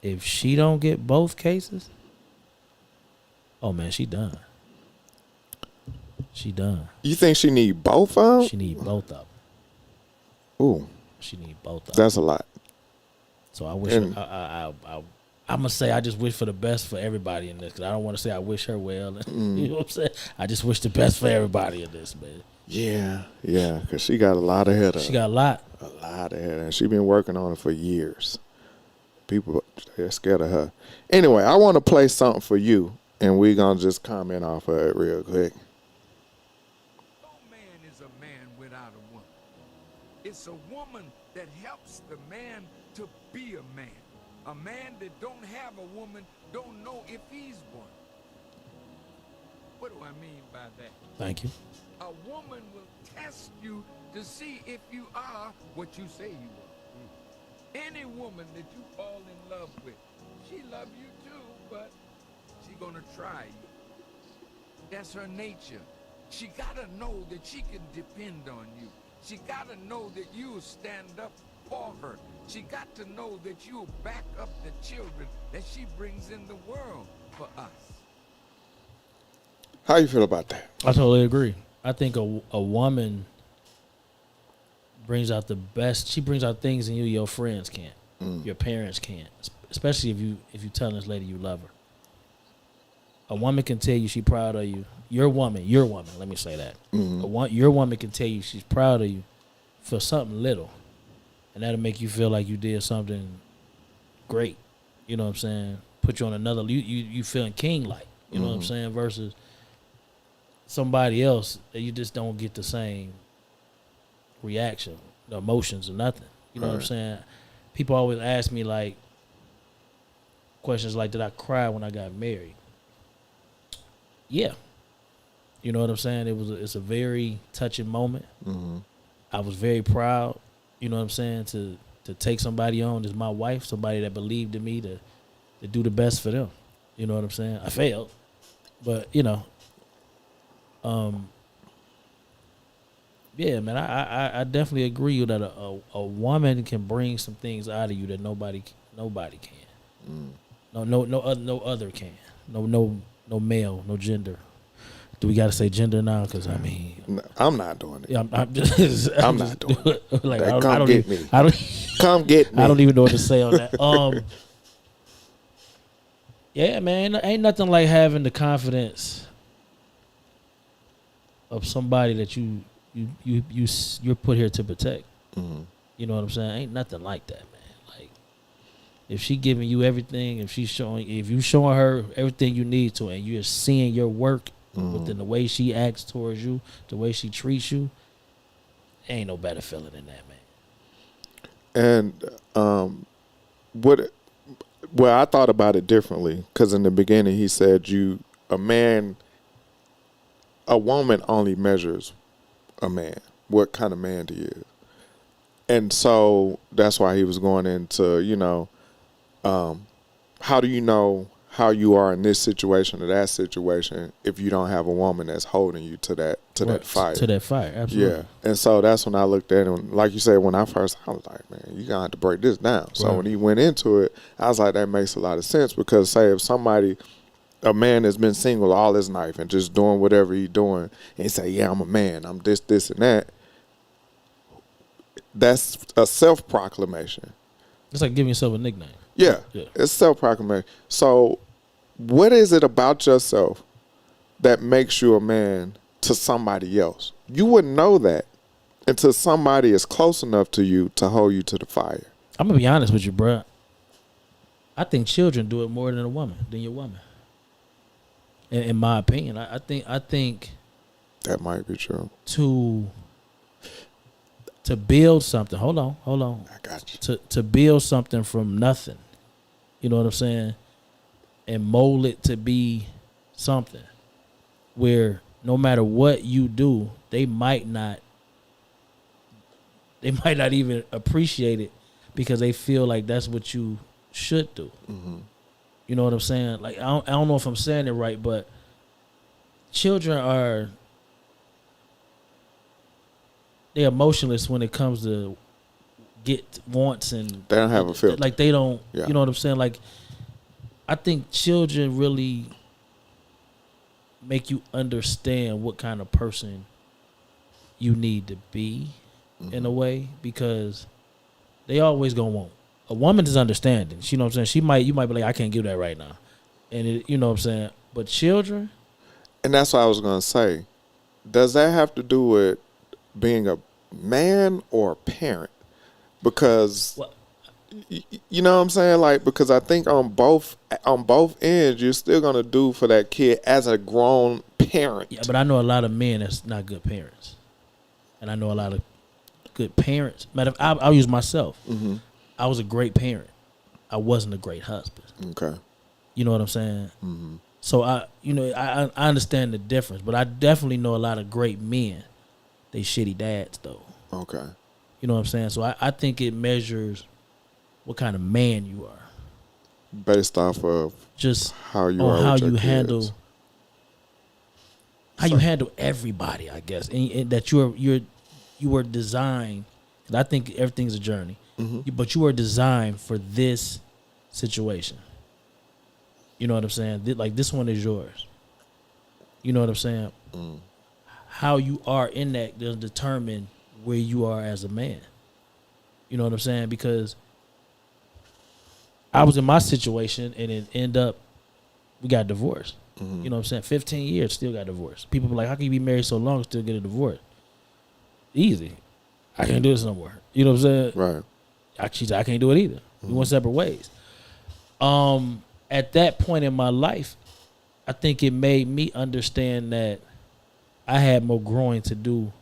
if she don't get both cases, oh man, she done. She done.
You think she need both of them?
She need both of them.
Ooh,
she need both of them.
That's a lot.
So I wish I'm gonna say I just wish for the best for everybody in this, because I don't want to say I wish her well. You know what I'm saying? I just wish the best for everybody in this, man.
Yeah, because she got a lot ahead of her.
She got a lot
ahead of her, and she been working on it for years. People, they're scared of her. Anyway, I want to play something for you, and we're gonna just comment off of it real quick.
No man is a man without a woman. It's a woman that helps the man to be a man. A man that don't have a woman don't know if he's one. What do I mean by that?
Thank you.
A woman will test you to see if you are what you say you are. Any woman that you fall in love with, she love you too, but she gonna try you. That's her nature. She gotta know that she can depend on you. She gotta know that you'll stand up for her. She got to know that you'll back up the children that she brings in the world for us.
How you feel about that?
I totally agree. I think a woman brings out the best. She brings out things in you your friends can't, your parents can't. Especially if you tell this lady you love her. A woman can tell you she's proud of you. Your woman. Let me say that. Your woman can tell you she's proud of you for something little, and that'll make you feel like you did something great. You know what I'm saying? Put you on another. You feeling king like. You know what I'm saying? Versus somebody else that you just don't get the same reaction, the emotions, or nothing. You know what I'm saying? People always ask me like questions like, "Did I cry when I got married?" Yeah. You know what I'm saying? It's a very touching moment. I was very proud, you know what I'm saying, to take somebody on as my wife, somebody that believed in me to do the best for them. You know what I'm saying? I failed, but you know, yeah, man, I definitely agree that a woman can bring some things out of you that nobody can. No other can. No male, no gender. Do we got to say gender now? Because I mean,
no, I'm not doing it.
Yeah, I'm
not doing it.
Like,
come get me. Come get me.
I don't even know what to say on that. Yeah, man, ain't nothing like having the confidence of somebody that you're put here to protect. You know what I'm saying? Ain't nothing like that, man. Like, if she giving you everything, if you showing her everything you need to, and you're seeing your work within the way she acts towards you, the way she treats you, ain't no better feeling than that, man.
And well, I thought about it differently, because in the beginning he said a woman only measures a man, what kind of man he is. And so that's why he was going into, you know, how do you know how you are in this situation or that situation if you don't have a woman that's holding you to that fire?
To that fire, absolutely.
Yeah. And so that's when I looked at him. Like you said, when I was like, man, you're going to have to break this down. So when he went into it, I was like, that makes a lot of sense, because say if a man that's been single all his life and just doing whatever he's doing, and he say, yeah, I'm a man, I'm this, and that, that's a self-proclamation.
It's like giving yourself a nickname.
Yeah. It's self-proclamation. So what is it about yourself that makes you a man to somebody else? You wouldn't know that until somebody is close enough to you to hold you to the fire.
I'm going to be honest with you, bro. I think children do it more than your woman. In my opinion, I think
that might be true.
To build something. Hold on.
I got you.
To build something from nothing. You know what I'm saying? And mold it to be something where no matter what you do, they might not even appreciate it, because they feel like that's what you should do.
Mm-hmm.
You know what I'm saying? Like I don't know if I'm saying it right, but children they're emotionless when it comes to wants and
they don't have a filter.
Like they don't.
Yeah.
You know what I'm saying? Like I think children really make you understand what kind of person you need to be in a way, because they always gonna want. A woman is understanding. You know what I'm saying? You might be like, I can't give that right now, and you know what I'm saying. But children,
and that's what I was gonna say. Does that have to do with being a man or a parent? Because you know what I'm saying? Like, because I think on both ends, you're still gonna do for that kid as a grown parent.
Yeah, but I know a lot of men that's not good parents, and I know a lot of good parents. I'll use myself.
Mm-hmm.
I was a great parent. I wasn't a great husband.
Okay.
You know what I'm saying?
Mm-hmm.
So I understand the difference, but I definitely know a lot of great men. They shitty dads though.
Okay.
You know what I'm saying? So I think it measures what kind of man you are,
based off of
just
how you
on
are
how
with your
you
kids.
you handle everybody, I guess, and that you were designed. I think everything's a journey, but you were designed for this situation. You know what I'm saying? Like this one is yours. You know what I'm saying? How you are in that will determine where you are as a man. You know what I'm saying? Because I was in my situation and it ended up we got divorced. You know what I'm saying? 15 years, still got divorced. People be like, how can you be married so long and still get a divorce? Easy. I can't do this no more. You know what I'm saying?
Right.
She said, I can't do it either. We went separate ways. At that point in my life, I think it made me understand that I had more growing to do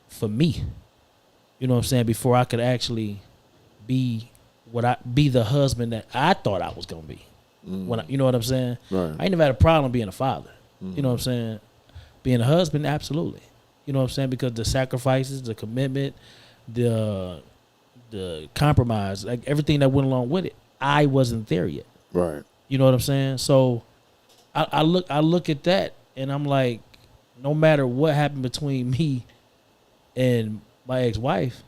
for me. You know what I'm saying? Before I could actually be the husband that I thought I was gonna be. You know what I'm saying?
Right.
I ain't never had a problem being a father. You know what I'm saying? Being a husband, absolutely. You know what I'm saying? Because the sacrifices, the commitment, the compromise, like everything that went along with it, I wasn't there yet.
Right.
You know what I'm saying? So I look at that and I'm like, no matter what happened between me and my ex-wife,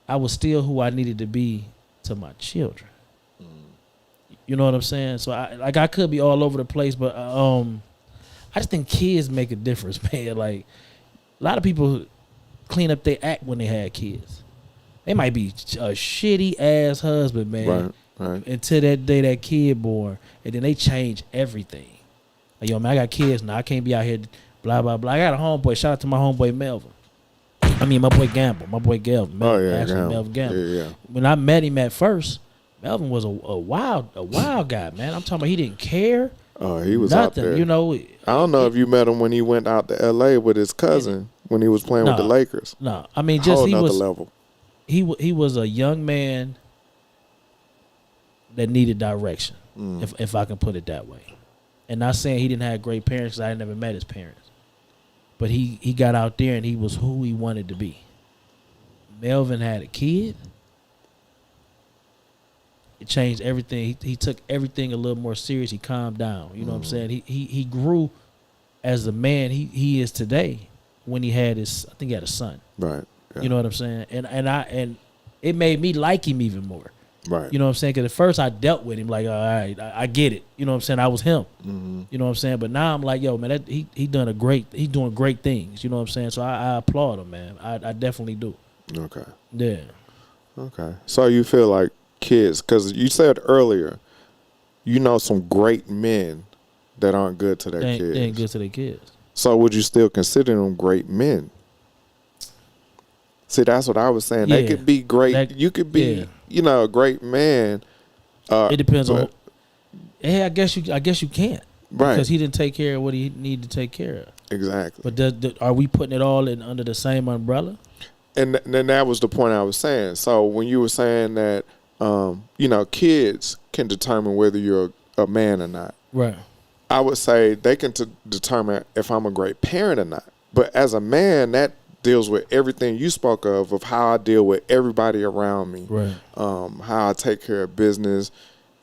I was still who I needed to be to my children. You know what I'm saying? So I could be all over the place, but I just think kids make a difference, man. Like a lot of people clean up their act when they had kids. They might be a shitty ass husband, man.
Right.
Until that day that kid born, and then they change everything. Like, yo, man, I got kids now. I can't be out here, blah blah blah. I got a homeboy. Shout out to my homeboy Melvin. I mean, my boy Gamble, my boy Gelvin. Melvin Gamble.
Yeah.
When I met him at first, Melvin was a wild guy, man. I'm talking about he didn't care.
Oh, he was
nothing,
out there.
you know.
I don't know if you met him when he went out to L.A. with his cousin when he was playing with the Lakers.
No, I mean just
whole
he
nother
was
level.
He was a young man that needed direction, if I can put it that way. And not saying he didn't have great parents, 'cause I never met his parents. But he got out there and he was who he wanted to be. Melvin had a kid. It changed everything. He took everything a little more serious. He calmed down. You know what I'm saying? He grew as the man he is today when he had his, I think he had a son.
Right. Yeah.
You know what I'm saying? And it made me like him even more.
Right.
You know what I'm saying? Because at first I dealt with him like, all right, I get it. You know what I'm saying? I was him. You know what I'm saying? But now I'm like, yo, man, he doing great things. You know what I'm saying? So I applaud him, man. I definitely do.
Okay.
Yeah.
Okay. So you feel like kids, because you said earlier, you know some great men that aren't good to their kids.
They ain't good to their kids.
So would you still consider them great men? See, that's what I was saying.
Yeah.
They could be great. You could be, a great man.
It depends on. Hey, I guess you can't.
Right.
Because he didn't take care of what he needed to take care of.
Exactly.
But are we putting it all under the same umbrella?
And then that was the point I was saying. So when you were saying that, kids can determine whether you're a man or not.
Right.
I would say they can determine if I'm a great parent or not. But as a man, that deals with everything you spoke of how I deal with everybody around me,
Right.
How I take care of business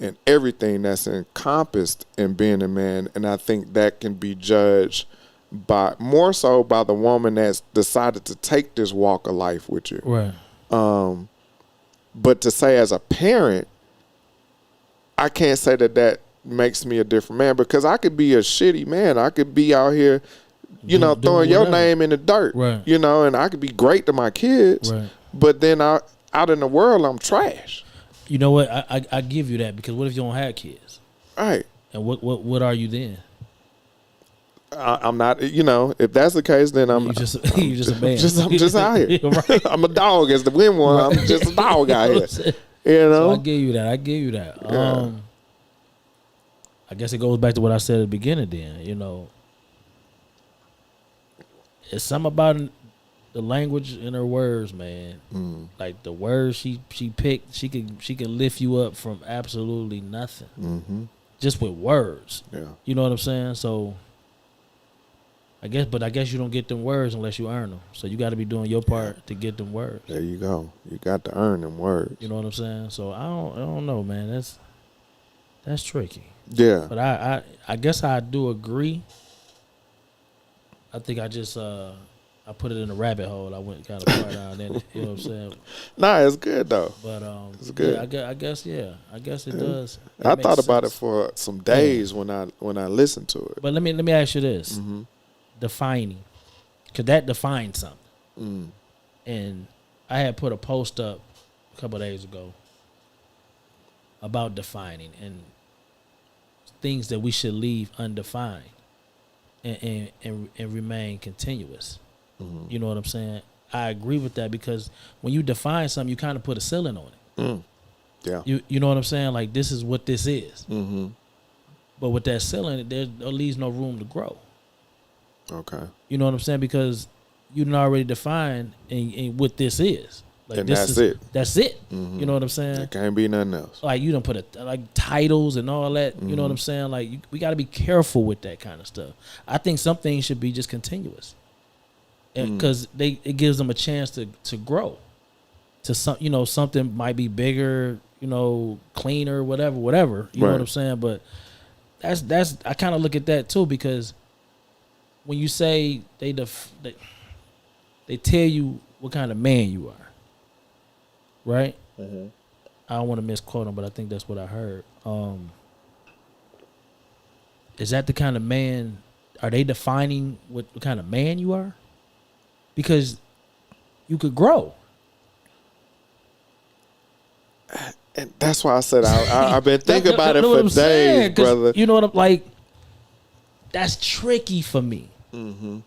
and everything that's encompassed in being a man. And I think that can be judged by more so by the woman that's decided to take this walk of life with you.
Right.
But to say as a parent, I can't say that makes me a different man, because I could be a shitty man. I could be out here, throwing your name in the dirt,
right.
And I could be great to my kids,
Right.
but then out in the world, I'm trash.
You know what? I give you that, because what if you don't have kids?
Right.
And what are you then?
I'm not, if that's the case, then I'm
you just a man.
I'm just out here.
Right.
I'm a dog as the wind one. Right. I'm just a dog out here.
So I give you that.
Yeah.
I guess it goes back to what I said at the beginning then, It's something about the language in her words, man. Like the words she picked, she can lift you up from absolutely nothing.
Mm-hmm.
Just with words.
Yeah.
You know what I'm saying? So I guess you don't get them words unless you earn them. So you got to be doing your part to get them words.
There you go. You got to earn them words.
You know what I'm saying? So I don't know, man. That's tricky.
Yeah.
But I guess I do agree. I think I just I put it in a rabbit hole. I went kind of far down in it. You know what I'm saying?
Nah, it's good though.
But
it's good.
Yeah, I guess it does.
I thought about it for some days when I listened to it.
But let me ask you this.
Mm-hmm.
Defining. Could that define something?
Mm.
And I had put a post up a couple of days ago about defining and things that we should leave undefined and remain continuous.
Mm-hmm.
You know what I'm saying? I agree with that, because when you define something, you kind of put a ceiling on it.
Mm. Yeah.
You know what I'm saying? Like, this is what this is.
Mm-hmm.
But with that ceiling, there leaves no room to grow.
Okay.
You know what I'm saying? Because you done already defined and what this is. Like,
and
this
that's
is
it.
That's it.
Mm-hmm.
You know what I'm saying?
It can't be nothing else.
Like, you done put like titles and all that.
Mm-hmm.
You know what I'm saying? Like, we got to be careful with that kind of stuff. I think some things should be just continuous, because it gives them a chance to grow. To something might be bigger, cleaner, whatever. You know what I'm saying? But that's I kind of look at that too, because when you say they tell you what kind of man you are, right? Mm-hmm. I don't want to misquote them, but I think that's what I heard. Is that the kind of man? Are they defining what kind of man you are? Because you could grow.
And that's why I said I've been thinking about it for days,
saying,
brother.
You know what I'm like? That's tricky for me. Mm-hmm.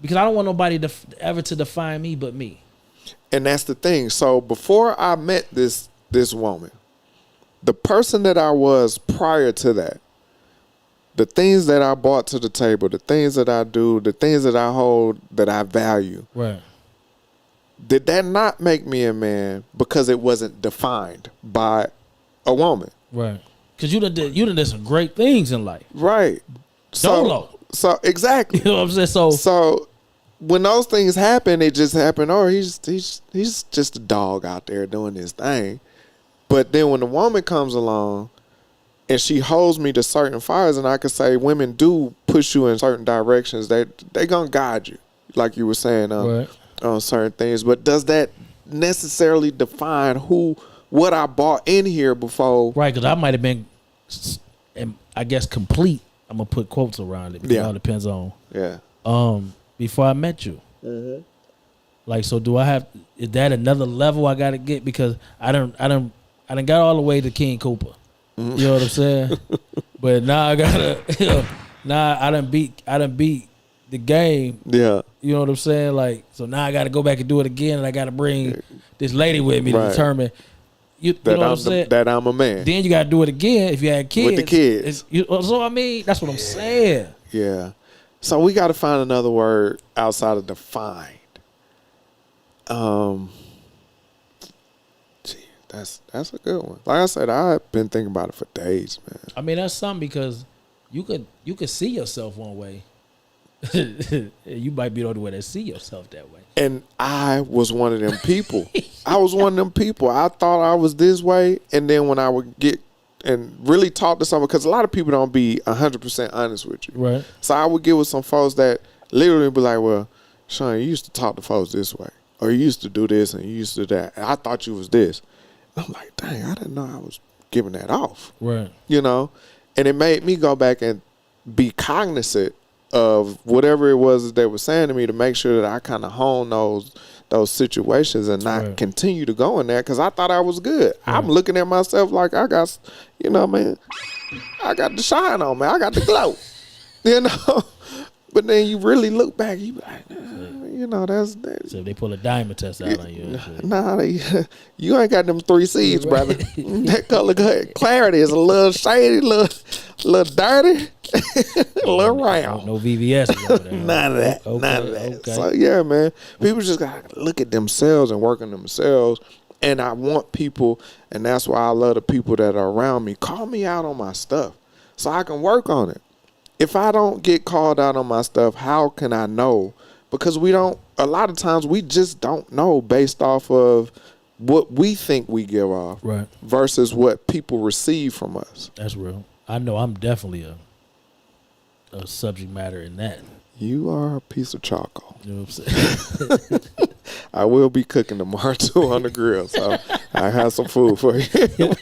Because I don't want nobody ever to define me but me.
And that's the thing. So before I met this woman, the person that I was prior to that, the things that I brought to the table, the things that I do, the things that I hold, that I value.
Right.
Did that not make me a man because it wasn't defined by a woman?
Right. Because you done did some great things in life.
Right.
Dolo.
So exactly.
You know what I'm saying?
So when those things happen, it just happen. Oh, he's just a dog out there doing his thing. But then when the woman comes along and she holds me to certain fires, and I can say women do push you in certain directions. They gonna guide you, like you were saying,
right,
on certain things. But does that necessarily define what I bought in here before?
Right, because I might have been, I guess, complete. I'm gonna put quotes around it. It all depends on.
Yeah.
Before I met you. Mm-hmm. Like, so do I have? Is that another level I gotta get? Because I done got all the way to King Cooper. Mm-hmm. You know what I'm saying? But now I gotta. Now I done beat the game.
Yeah.
You know what I'm saying? Like, so now I gotta go back and do it again, and I gotta bring this lady with me to determine. You know what I'm saying?
That I'm a man.
Then you gotta do it again if you had kids.
With the kids.
So I mean, that's what I'm saying.
Yeah. So we got to find another word outside of defined. That's a good one. Like I said, I've been thinking about it for days, man.
I mean, that's something, because you could see yourself one way, You might be the only one that see yourself that way.
And I was one of them people. I thought I was this way. And then when I would get and really talk to someone, because a lot of people don't be 100% honest with you.
Right.
So I would get with some folks that literally be like, well, Sean, you used to talk to folks this way. Or you used to do this and you used to do that. And I thought you was this. And I'm like, dang, I didn't know I was giving that off.
Right.
You know? And it made me go back and be cognizant of whatever it was that they were saying to me to make sure that I kind of hone those situations and not continue to go in there because I thought I was good. Right. I'm looking at myself like I got, man, I got the shine on me. I got the glow, But then you really look back, you be like, that's that.
So if they pull a diamond test out on you.
Nah, you ain't got them 3 C's, brother. That color clarity is a little shady, little dirty, a little round.
No VVS over there.
None of that. None of that. Okay. So yeah, man, people just gotta look at themselves and work on themselves. And I want people, and that's why I love the people that are around me. Call me out on my stuff so I can work on it. If I don't get called out on my stuff, how can I know? Because a lot of times we just don't know based off of what we think we give off versus what people receive from us.
That's real. I know I'm definitely a subject matter in that.
You are a piece of charcoal.
You know what I'm saying?
I will be cooking tomorrow too on the grill, so I have some food for you.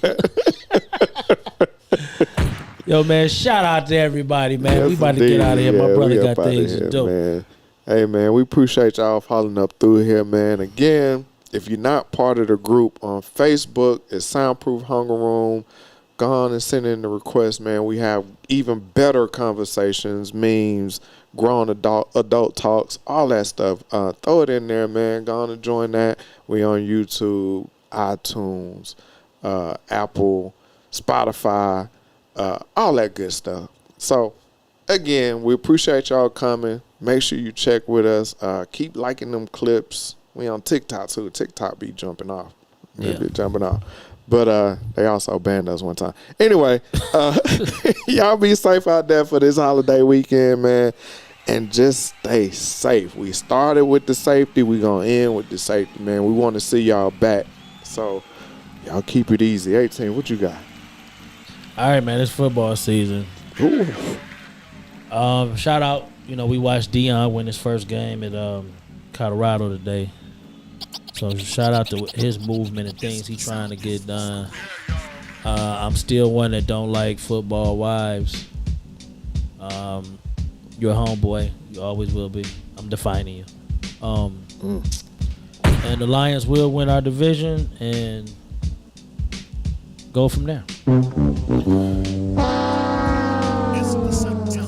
Yo, man, shout out to everybody, man. Yes, we about to get out of here. My brother got things to do.
Man. Hey, man, we appreciate y'all following up through here, man. Again, if you're not part of the group on Facebook, it's Soundproof Hunger Room. Go on and send in the request, man. We have even better conversations, memes, grown adult talks, all that stuff. Throw it in there, man. Go on and join that. We on YouTube, iTunes, Apple, Spotify, all that good stuff. So, again, we appreciate y'all coming. Make sure you check with us. Keep liking them clips. We on TikTok, too. TikTok be jumping off. But they also banned us one time. Anyway, y'all be safe out there for this holiday weekend, man. And just stay safe. We started with the safety. We going to end with the safety, man. We want to see y'all back. So, y'all keep it easy. 18, what you got?
All right, man. It's football season.
Ooh.
Shout out. We watched Deion win his first game at Colorado today. So shout out to his movement and things he's trying to get done. I'm still one that don't like football wives. You're a homeboy. You always will be. I'm defining you. And the Lions will win our division and go from there.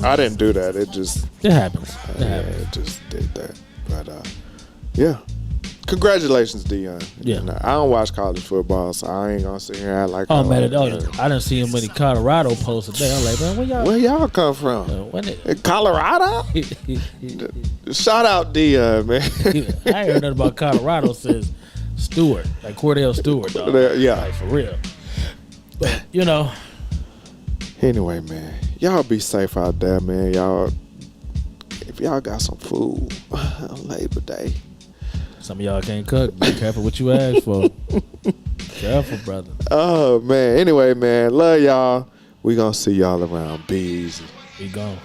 I didn't do that. It
happens.
It just did that. But yeah. Congratulations, Deion.
Yeah.
I don't watch college football, so I ain't gonna sit here and act like.
Oh man, I didn't see him in Colorado post today. I'm like, man,
where y'all come from? In Colorado? Shout out Deion, man.
I ain't heard nothing about Colorado since Stewart, like Cordell Stewart, dog.
Yeah,
like for real. But
Anyway, man, y'all be safe out there, man. Y'all, if y'all got some food on Labor Day.
Some of y'all can't cook. Be careful what you ask for. Careful, brother.
Oh, man. Anyway, man. Love y'all. We gonna see y'all around. Be easy.
Be gone.